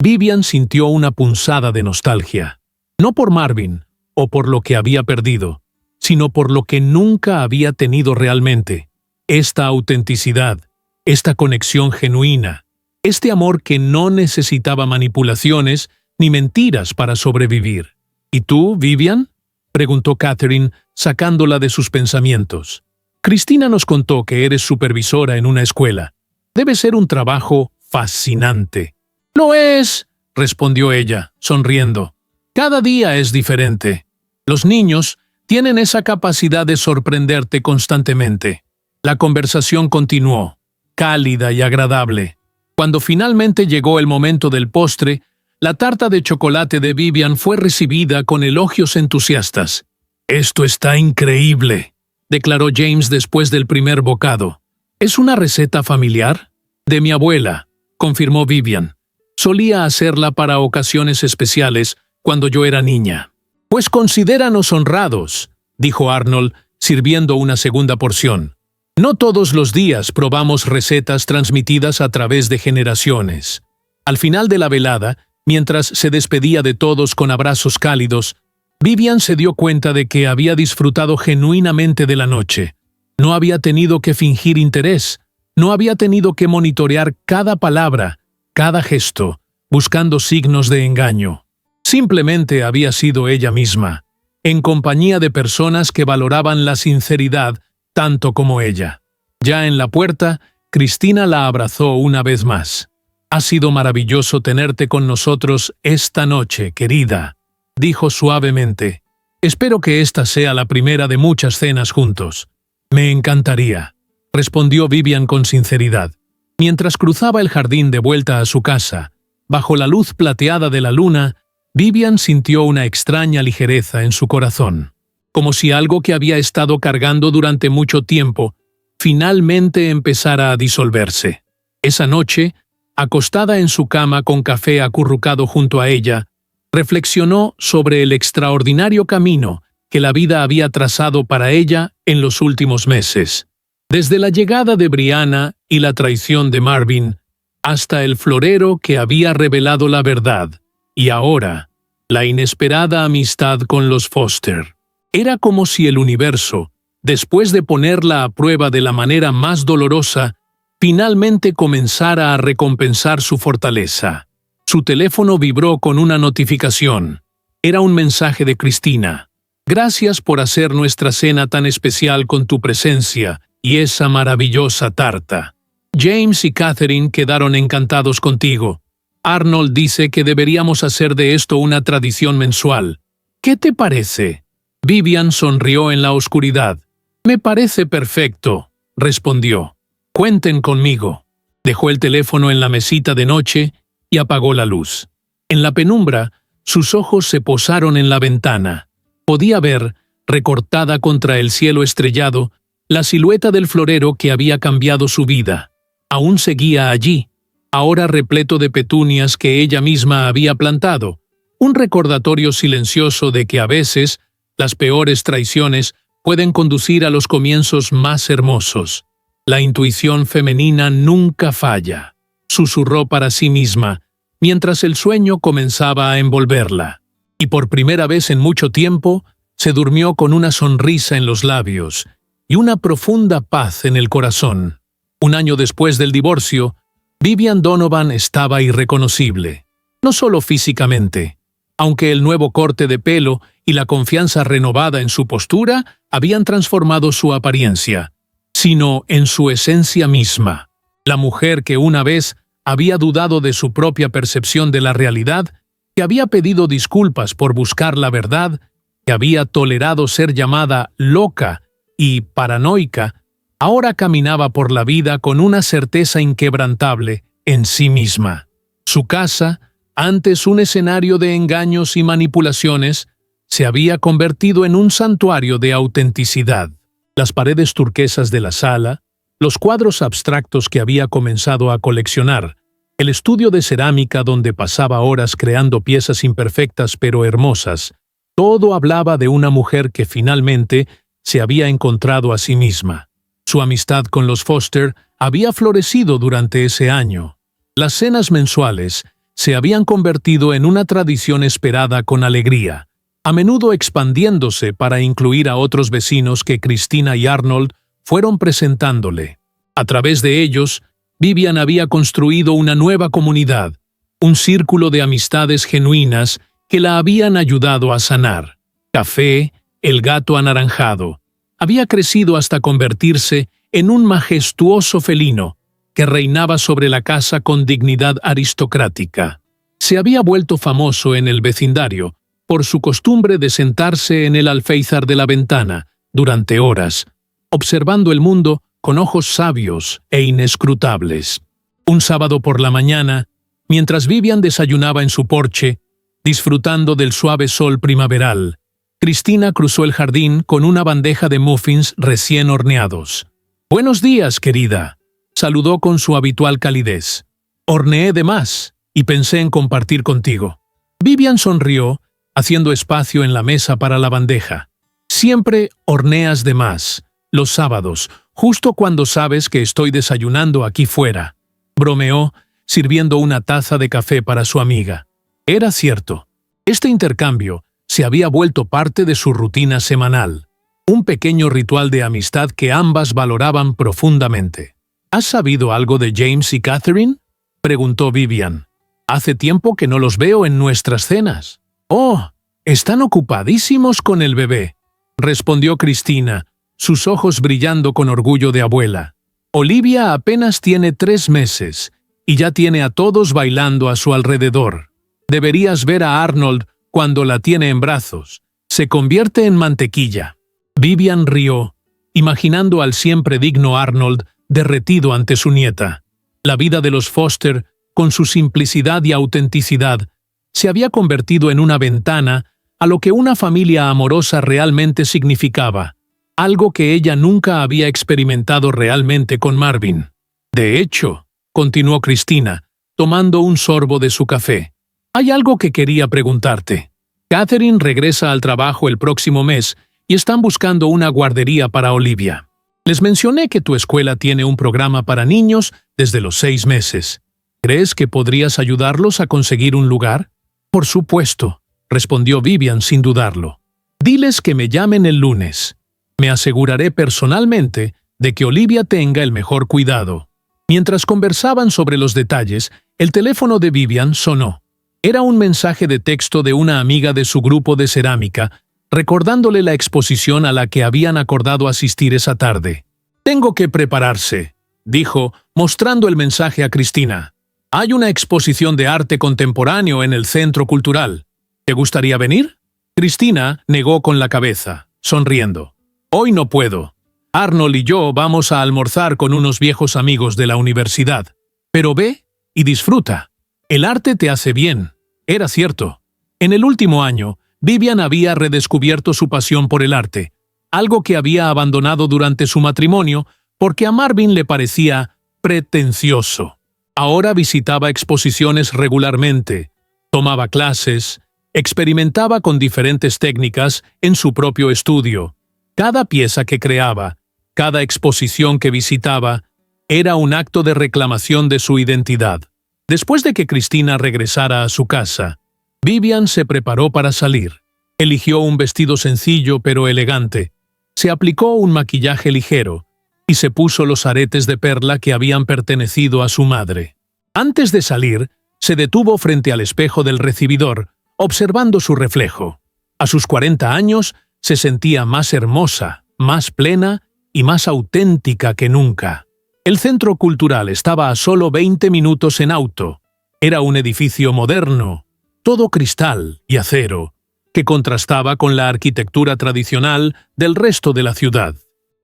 Vivian sintió una punzada de nostalgia. No por Marvin, o por lo que había perdido, sino por lo que nunca había tenido realmente. Esta autenticidad, esta conexión genuina, este amor que no necesitaba manipulaciones ni mentiras para sobrevivir. ¿Y tú, Vivian?, preguntó Catherine, sacándola de sus pensamientos. Cristina nos contó que eres supervisora en una escuela. Debe ser un trabajo fascinante. Lo es, respondió ella, sonriendo. Cada día es diferente. Los niños tienen esa capacidad de sorprenderte constantemente. La conversación continuó, cálida y agradable. Cuando finalmente llegó el momento del postre, la tarta de chocolate de Vivian fue recibida con elogios entusiastas. «Esto está increíble», declaró James después del primer bocado. «¿Es una receta familiar?» «De mi abuela», confirmó Vivian. «Solía hacerla para ocasiones especiales cuando yo era niña». «Pues considéranos honrados», dijo Arnold, sirviendo una segunda porción. «No todos los días probamos recetas transmitidas a través de generaciones». Al final de la velada, mientras se despedía de todos con abrazos cálidos, Vivian se dio cuenta de que había disfrutado genuinamente de la noche. No había tenido que fingir interés, no había tenido que monitorear cada palabra, cada gesto, buscando signos de engaño. Simplemente había sido ella misma, en compañía de personas que valoraban la sinceridad tanto como ella. Ya en la puerta, Cristina la abrazó una vez más. «Ha sido maravilloso tenerte con nosotros esta noche, querida», dijo suavemente. «Espero que esta sea la primera de muchas cenas juntos». «Me encantaría», respondió Vivian con sinceridad. Mientras cruzaba el jardín de vuelta a su casa, bajo la luz plateada de la luna, Vivian sintió una extraña ligereza en su corazón, como si algo que había estado cargando durante mucho tiempo finalmente empezara a disolverse. Esa noche, acostada en su cama con café acurrucado junto a ella, reflexionó sobre el extraordinario camino que la vida había trazado para ella en los últimos meses. Desde la llegada de Brianna y la traición de Marvin, hasta el florero que había revelado la verdad, y ahora, la inesperada amistad con los Foster. Era como si el universo, después de ponerla a prueba de la manera más dolorosa, finalmente comenzara a recompensar su fortaleza. Su teléfono vibró con una notificación. Era un mensaje de Cristina. «Gracias por hacer nuestra cena tan especial con tu presencia y esa maravillosa tarta. James y Catherine quedaron encantados contigo. Arnold dice que deberíamos hacer de esto una tradición mensual. ¿Qué te parece?» Vivian sonrió en la oscuridad. «Me parece perfecto», respondió. «Cuenten conmigo». Dejó el teléfono en la mesita de noche y apagó la luz. En la penumbra, sus ojos se posaron en la ventana. Podía ver, recortada contra el cielo estrellado, la silueta del florero que había cambiado su vida. Aún seguía allí, ahora repleto de petunias que ella misma había plantado, un recordatorio silencioso de que a veces las peores traiciones pueden conducir a los comienzos más hermosos. La intuición femenina nunca falla, susurró para sí misma, mientras el sueño comenzaba a envolverla. Y por primera vez en mucho tiempo, se durmió con una sonrisa en los labios y una profunda paz en el corazón. Un año después del divorcio, Vivian Donovan estaba irreconocible, no solo físicamente, aunque el nuevo corte de pelo y la confianza renovada en su postura habían transformado su apariencia, sino en su esencia misma. La mujer que una vez había dudado de su propia percepción de la realidad, que había pedido disculpas por buscar la verdad, que había tolerado ser llamada loca y paranoica, Ahora caminaba por la vida con una certeza inquebrantable en sí misma. Su casa, antes un escenario de engaños y manipulaciones, se había convertido en un santuario de autenticidad. Las paredes turquesas de la sala, los cuadros abstractos que había comenzado a coleccionar, el estudio de cerámica donde pasaba horas creando piezas imperfectas pero hermosas, todo hablaba de una mujer que finalmente se había encontrado a sí misma. Su amistad con los Foster había florecido durante ese año. Las cenas mensuales se habían convertido en una tradición esperada con alegría, a menudo expandiéndose para incluir a otros vecinos que Cristina y Arnold fueron presentándole. A través de ellos, Vivian había construido una nueva comunidad, un círculo de amistades genuinas que la habían ayudado a sanar. Café, el gato anaranjado, había crecido hasta convertirse en un majestuoso felino que reinaba sobre la casa con dignidad aristocrática. Se había vuelto famoso en el vecindario por su costumbre de sentarse en el alféizar de la ventana durante horas, observando el mundo con ojos sabios e inescrutables. Un sábado por la mañana, mientras Vivian desayunaba en su porche, disfrutando del suave sol primaveral, Cristina cruzó el jardín con una bandeja de muffins recién horneados. «Buenos días, querida», saludó con su habitual calidez. «Horneé de más y pensé en compartir contigo». Vivian sonrió, haciendo espacio en la mesa para la bandeja. «Siempre horneas de más, los sábados, justo cuando sabes que estoy desayunando aquí fuera», bromeó, sirviendo una taza de café para su amiga. Era cierto. Este intercambio se había vuelto parte de su rutina semanal, un pequeño ritual de amistad que ambas valoraban profundamente. «¿Has sabido algo de James y Catherine?», preguntó Vivian. «Hace tiempo que no los veo en nuestras cenas». «Oh, están ocupadísimos con el bebé», respondió Cristina, sus ojos brillando con orgullo de abuela. «Olivia apenas tiene 3 meses y ya tiene a todos bailando a su alrededor. Deberías ver a Arnold cuando la tiene en brazos. Se convierte en mantequilla». Vivian rió, imaginando al siempre digno Arnold derretido ante su nieta. La vida de los Foster, con su simplicidad y autenticidad, se había convertido en una ventana a lo que una familia amorosa realmente significaba, algo que ella nunca había experimentado realmente con Marvin. «De hecho», continuó Cristina, tomando un sorbo de su café, «hay algo que quería preguntarte. Catherine regresa al trabajo el próximo mes y están buscando una guardería para Olivia. Les mencioné que tu escuela tiene un programa para niños desde los 6 meses. ¿Crees que podrías ayudarlos a conseguir un lugar?» «Por supuesto», respondió Vivian sin dudarlo. «Diles que me llamen el lunes. Me aseguraré personalmente de que Olivia tenga el mejor cuidado». Mientras conversaban sobre los detalles, el teléfono de Vivian sonó. Era un mensaje de texto de una amiga de su grupo de cerámica, recordándole la exposición a la que habían acordado asistir esa tarde. «Tengo que prepararse», dijo, mostrando el mensaje a Cristina. «Hay una exposición de arte contemporáneo en el Centro Cultural. ¿Te gustaría venir?» Cristina negó con la cabeza, sonriendo. «Hoy no puedo. Arnold y yo vamos a almorzar con unos viejos amigos de la universidad. Pero ve y disfruta. El arte te hace bien». Era cierto. En el último año, Vivian había redescubierto su pasión por el arte, algo que había abandonado durante su matrimonio porque a Marvin le parecía pretencioso. Ahora visitaba exposiciones regularmente, tomaba clases, experimentaba con diferentes técnicas en su propio estudio. Cada pieza que creaba, cada exposición que visitaba, era un acto de reclamación de su identidad. Después de que Cristina regresara a su casa, Vivian se preparó para salir. Eligió un vestido sencillo pero elegante, se aplicó un maquillaje ligero y se puso los aretes de perla que habían pertenecido a su madre. Antes de salir, se detuvo frente al espejo del recibidor, observando su reflejo. A sus 40 años, se sentía más hermosa, más plena y más auténtica que nunca. El Centro Cultural estaba a solo 20 minutos en auto. Era un edificio moderno, todo cristal y acero, que contrastaba con la arquitectura tradicional del resto de la ciudad.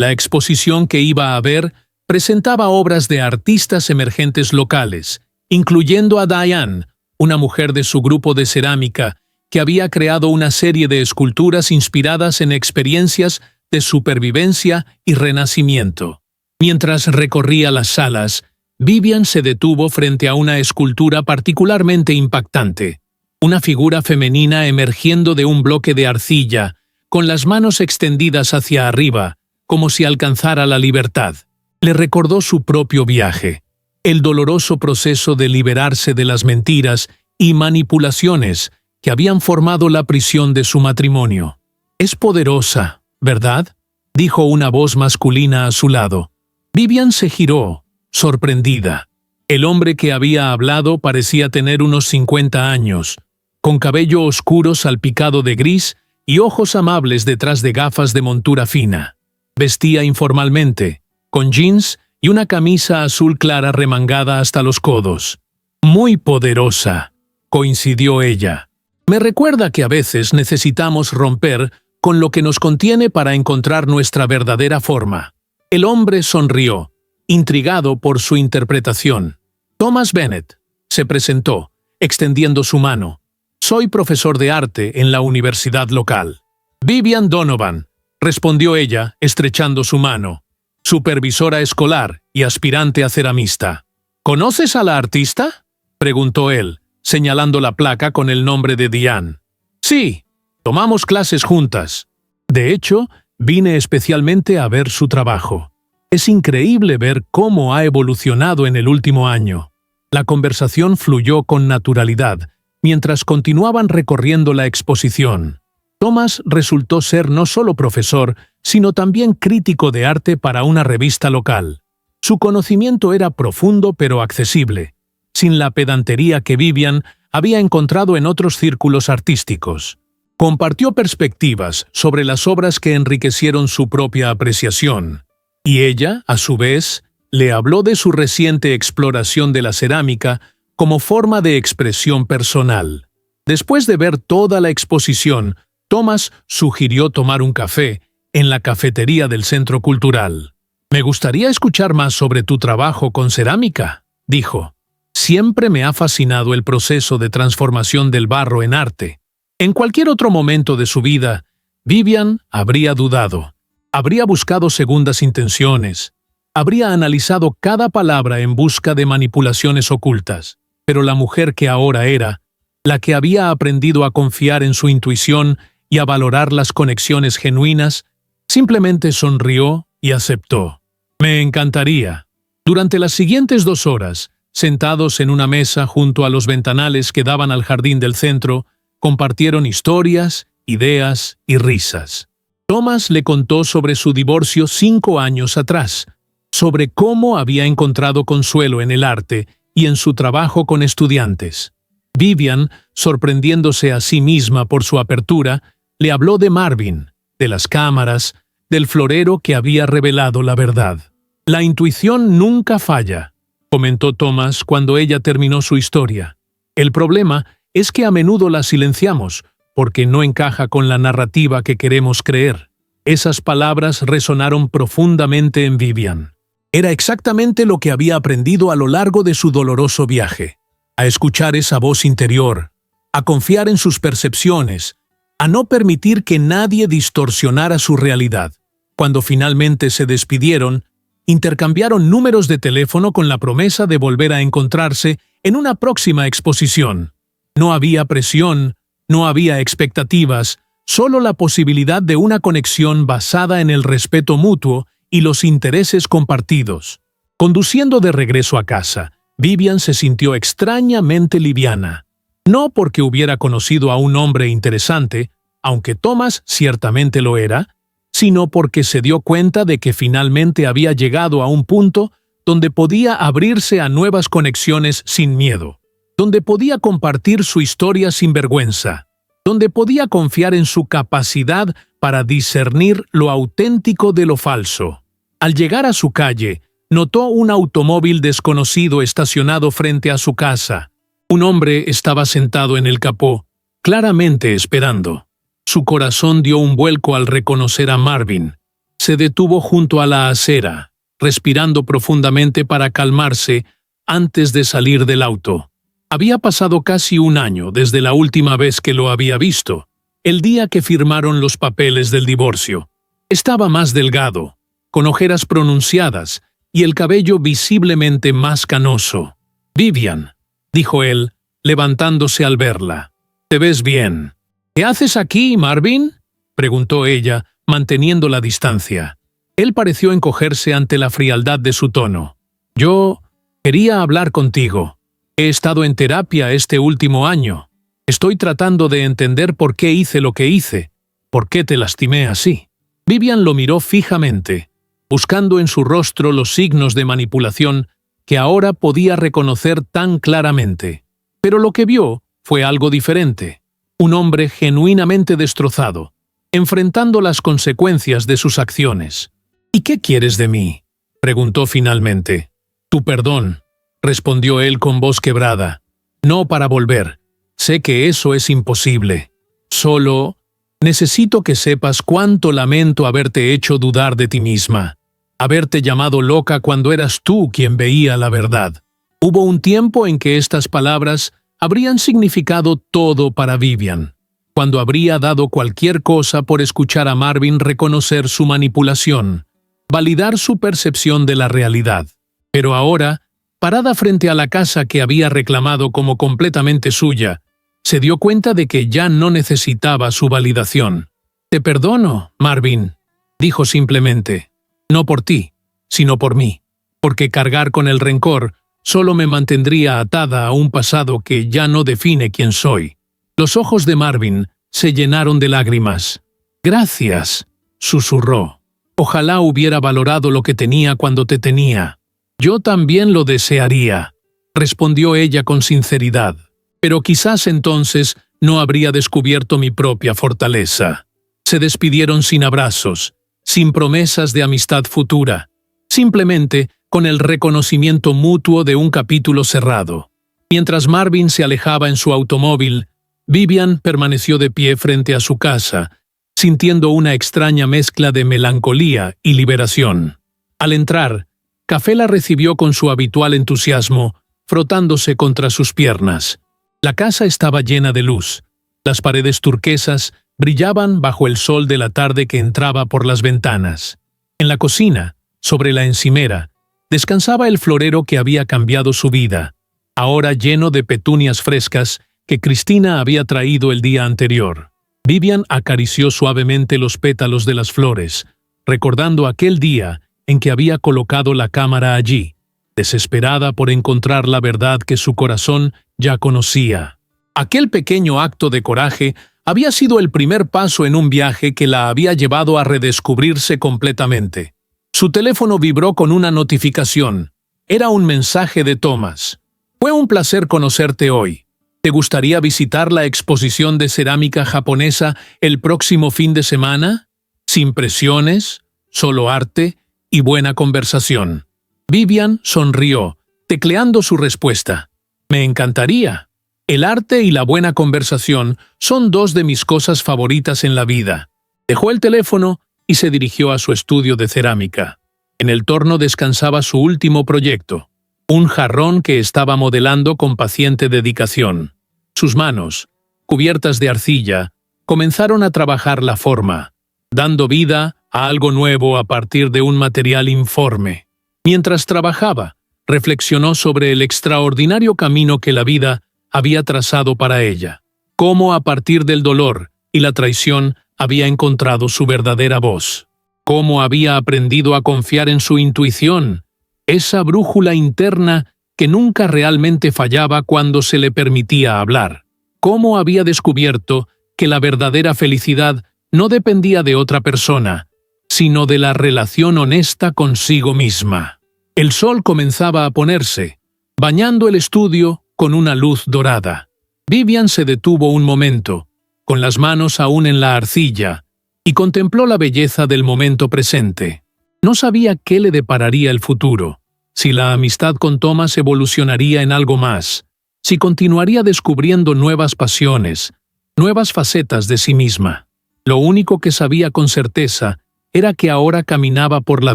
La exposición que iba a ver presentaba obras de artistas emergentes locales, incluyendo a Diane, una mujer de su grupo de cerámica, que había creado una serie de esculturas inspiradas en experiencias de supervivencia y renacimiento. Mientras recorría las salas, Vivian se detuvo frente a una escultura particularmente impactante. Una figura femenina emergiendo de un bloque de arcilla, con las manos extendidas hacia arriba, como si alcanzara la libertad. Le recordó su propio viaje, el doloroso proceso de liberarse de las mentiras y manipulaciones que habían formado la prisión de su matrimonio. «Es poderosa, ¿verdad?», dijo una voz masculina a su lado. Vivian se giró, sorprendida. El hombre que había hablado parecía tener unos 50 años, con cabello oscuro salpicado de gris y ojos amables detrás de gafas de montura fina. Vestía informalmente, con jeans y una camisa azul clara remangada hasta los codos. «Muy poderosa», coincidió ella. «Me recuerda que a veces necesitamos romper con lo que nos contiene para encontrar nuestra verdadera forma». El hombre sonrió, intrigado por su interpretación. «Thomas Bennett», se presentó, extendiendo su mano. «Soy profesor de arte en la universidad local». «Vivian Donovan», respondió ella, estrechando su mano. «Supervisora escolar y aspirante a ceramista». «¿Conoces a la artista?», preguntó él, señalando la placa con el nombre de Diane. «Sí, tomamos clases juntas. De hecho, vine especialmente a ver su trabajo. Es increíble ver cómo ha evolucionado en el último año». La conversación fluyó con naturalidad, mientras continuaban recorriendo la exposición. Thomas resultó ser no solo profesor, sino también crítico de arte para una revista local. Su conocimiento era profundo pero accesible, sin la pedantería que Vivian había encontrado en otros círculos artísticos. Compartió perspectivas sobre las obras que enriquecieron su propia apreciación, y ella, a su vez, le habló de su reciente exploración de la cerámica como forma de expresión personal. Después de ver toda la exposición, Thomas sugirió tomar un café en la cafetería del Centro Cultural. «Me gustaría escuchar más sobre tu trabajo con cerámica», dijo. «Siempre me ha fascinado el proceso de transformación del barro en arte». En cualquier otro momento de su vida, Vivian habría dudado, habría buscado segundas intenciones, habría analizado cada palabra en busca de manipulaciones ocultas. Pero la mujer que ahora era, la que había aprendido a confiar en su intuición y a valorar las conexiones genuinas, simplemente sonrió y aceptó. «Me encantaría». Durante las siguientes 2 horas, sentados en una mesa junto a los ventanales que daban al jardín del centro, compartieron historias, ideas y risas. Thomas le contó sobre su divorcio 5 años atrás, sobre cómo había encontrado consuelo en el arte y en su trabajo con estudiantes. Vivian, sorprendiéndose a sí misma por su apertura, le habló de Marvin, de las cámaras, del florero que había revelado la verdad. «La intuición nunca falla», comentó Thomas cuando ella terminó su historia. «El problema es que a menudo la silenciamos, porque no encaja con la narrativa que queremos creer». Esas palabras resonaron profundamente en Vivian. Era exactamente lo que había aprendido a lo largo de su doloroso viaje. A escuchar esa voz interior, a confiar en sus percepciones, a no permitir que nadie distorsionara su realidad. Cuando finalmente se despidieron, intercambiaron números de teléfono con la promesa de volver a encontrarse en una próxima exposición. No había presión, no había expectativas, solo la posibilidad de una conexión basada en el respeto mutuo y los intereses compartidos. Conduciendo de regreso a casa, Vivian se sintió extrañamente liviana. No porque hubiera conocido a un hombre interesante, aunque Thomas ciertamente lo era, sino porque se dio cuenta de que finalmente había llegado a un punto donde podía abrirse a nuevas conexiones sin miedo, donde podía compartir su historia sin vergüenza, donde podía confiar en su capacidad para discernir lo auténtico de lo falso. Al llegar a su calle, notó un automóvil desconocido estacionado frente a su casa. Un hombre estaba sentado en el capó, claramente esperando. Su corazón dio un vuelco al reconocer a Marvin. Se detuvo junto a la acera, respirando profundamente para calmarse antes de salir del auto. Había pasado casi un año desde la última vez que lo había visto, el día que firmaron los papeles del divorcio. Estaba más delgado, con ojeras pronunciadas y el cabello visiblemente más canoso. «Vivian», dijo él, levantándose al verla. «Te ves bien». «¿Qué haces aquí, Marvin?», preguntó ella, manteniendo la distancia. Él pareció encogerse ante la frialdad de su tono. «Yo quería hablar contigo. He estado en terapia este último año. Estoy tratando de entender por qué hice lo que hice, por qué te lastimé así». Vivian lo miró fijamente, buscando en su rostro los signos de manipulación que ahora podía reconocer tan claramente. Pero lo que vio fue algo diferente. Un hombre genuinamente destrozado, enfrentando las consecuencias de sus acciones. «¿Y qué quieres de mí?», preguntó finalmente. «Tu perdón», respondió él con voz quebrada. «No para volver. Sé que eso es imposible. Solo necesito que sepas cuánto lamento haberte hecho dudar de ti misma, haberte llamado loca cuando eras tú quien veía la verdad». Hubo un tiempo en que estas palabras habrían significado todo para Vivian, cuando habría dado cualquier cosa por escuchar a Marvin reconocer su manipulación, validar su percepción de la realidad. Pero ahora, parada frente a la casa que había reclamado como completamente suya, se dio cuenta de que ya no necesitaba su validación. «Te perdono, Marvin», dijo simplemente. «No por ti, sino por mí, porque cargar con el rencor solo me mantendría atada a un pasado que ya no define quién soy». Los ojos de Marvin se llenaron de lágrimas. «Gracias», susurró. «Ojalá hubiera valorado lo que tenía cuando te tenía». «Yo también lo desearía», respondió ella con sinceridad. «Pero quizás entonces no habría descubierto mi propia fortaleza». Se despidieron sin abrazos, sin promesas de amistad futura, simplemente con el reconocimiento mutuo de un capítulo cerrado. Mientras Marvin se alejaba en su automóvil, Vivian permaneció de pie frente a su casa, sintiendo una extraña mezcla de melancolía y liberación. Al entrar, Café la recibió con su habitual entusiasmo, frotándose contra sus piernas. La casa estaba llena de luz. Las paredes turquesas brillaban bajo el sol de la tarde que entraba por las ventanas. En la cocina, sobre la encimera, descansaba el florero que había cambiado su vida, ahora lleno de petunias frescas que Cristina había traído el día anterior. Vivian acarició suavemente los pétalos de las flores, recordando aquel día en que había colocado la cámara allí, desesperada por encontrar la verdad que su corazón ya conocía. Aquel pequeño acto de coraje había sido el primer paso en un viaje que la había llevado a redescubrirse completamente. Su teléfono vibró con una notificación. Era un mensaje de Thomas. «Fue un placer conocerte hoy. ¿Te gustaría visitar la exposición de cerámica japonesa el próximo fin de semana? Sin presiones, solo arte y buena conversación». Vivian sonrió, tecleando su respuesta. «Me encantaría. El arte y la buena conversación son dos de mis cosas favoritas en la vida». Dejó el teléfono y se dirigió a su estudio de cerámica. En el torno descansaba su último proyecto, un jarrón que estaba modelando con paciente dedicación. Sus manos, cubiertas de arcilla, comenzaron a trabajar la forma, dando vida a algo nuevo a partir de un material informe. Mientras trabajaba, reflexionó sobre el extraordinario camino que la vida había trazado para ella, cómo a partir del dolor y la traición había encontrado su verdadera voz, cómo había aprendido a confiar en su intuición, esa brújula interna que nunca realmente fallaba cuando se le permitía hablar, cómo había descubierto que la verdadera felicidad no dependía de otra persona, sino de la relación honesta consigo misma. El sol comenzaba a ponerse, bañando el estudio con una luz dorada. Vivian se detuvo un momento, con las manos aún en la arcilla, y contempló la belleza del momento presente. No sabía qué le depararía el futuro, si la amistad con Thomas evolucionaría en algo más, si continuaría descubriendo nuevas pasiones, nuevas facetas de sí misma. Lo único que sabía con certeza era que ahora caminaba por la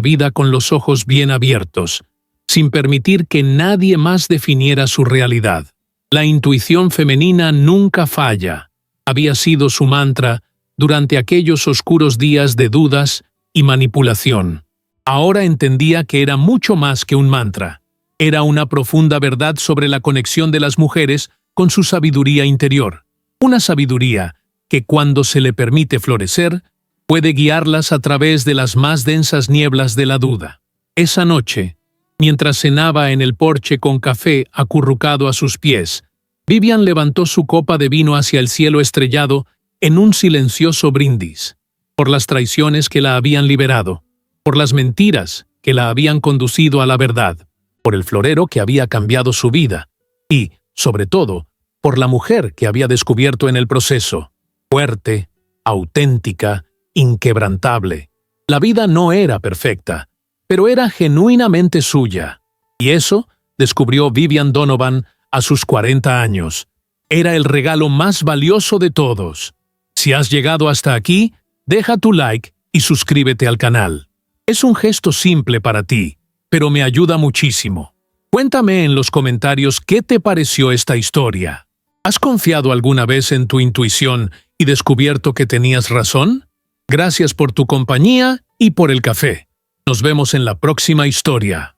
vida con los ojos bien abiertos, sin permitir que nadie más definiera su realidad. La intuición femenina nunca falla. Había sido su mantra durante aquellos oscuros días de dudas y manipulación. Ahora entendía que era mucho más que un mantra. Era una profunda verdad sobre la conexión de las mujeres con su sabiduría interior. Una sabiduría que, cuando se le permite florecer, puede guiarlas a través de las más densas nieblas de la duda. Esa noche, mientras cenaba en el porche con café acurrucado a sus pies, Vivian levantó su copa de vino hacia el cielo estrellado en un silencioso brindis, por las traiciones que la habían liberado, por las mentiras que la habían conducido a la verdad, por el florero que había cambiado su vida y, sobre todo, por la mujer que había descubierto en el proceso, fuerte, auténtica, inquebrantable. La vida no era perfecta, pero era genuinamente suya. Y eso, descubrió Vivian Donovan a sus 40 años, era el regalo más valioso de todos. Si has llegado hasta aquí, deja tu like y suscríbete al canal. Es un gesto simple para ti, pero me ayuda muchísimo. Cuéntame en los comentarios qué te pareció esta historia. ¿Has confiado alguna vez en tu intuición y descubierto que tenías razón? Gracias por tu compañía y por el café. Nos vemos en la próxima historia.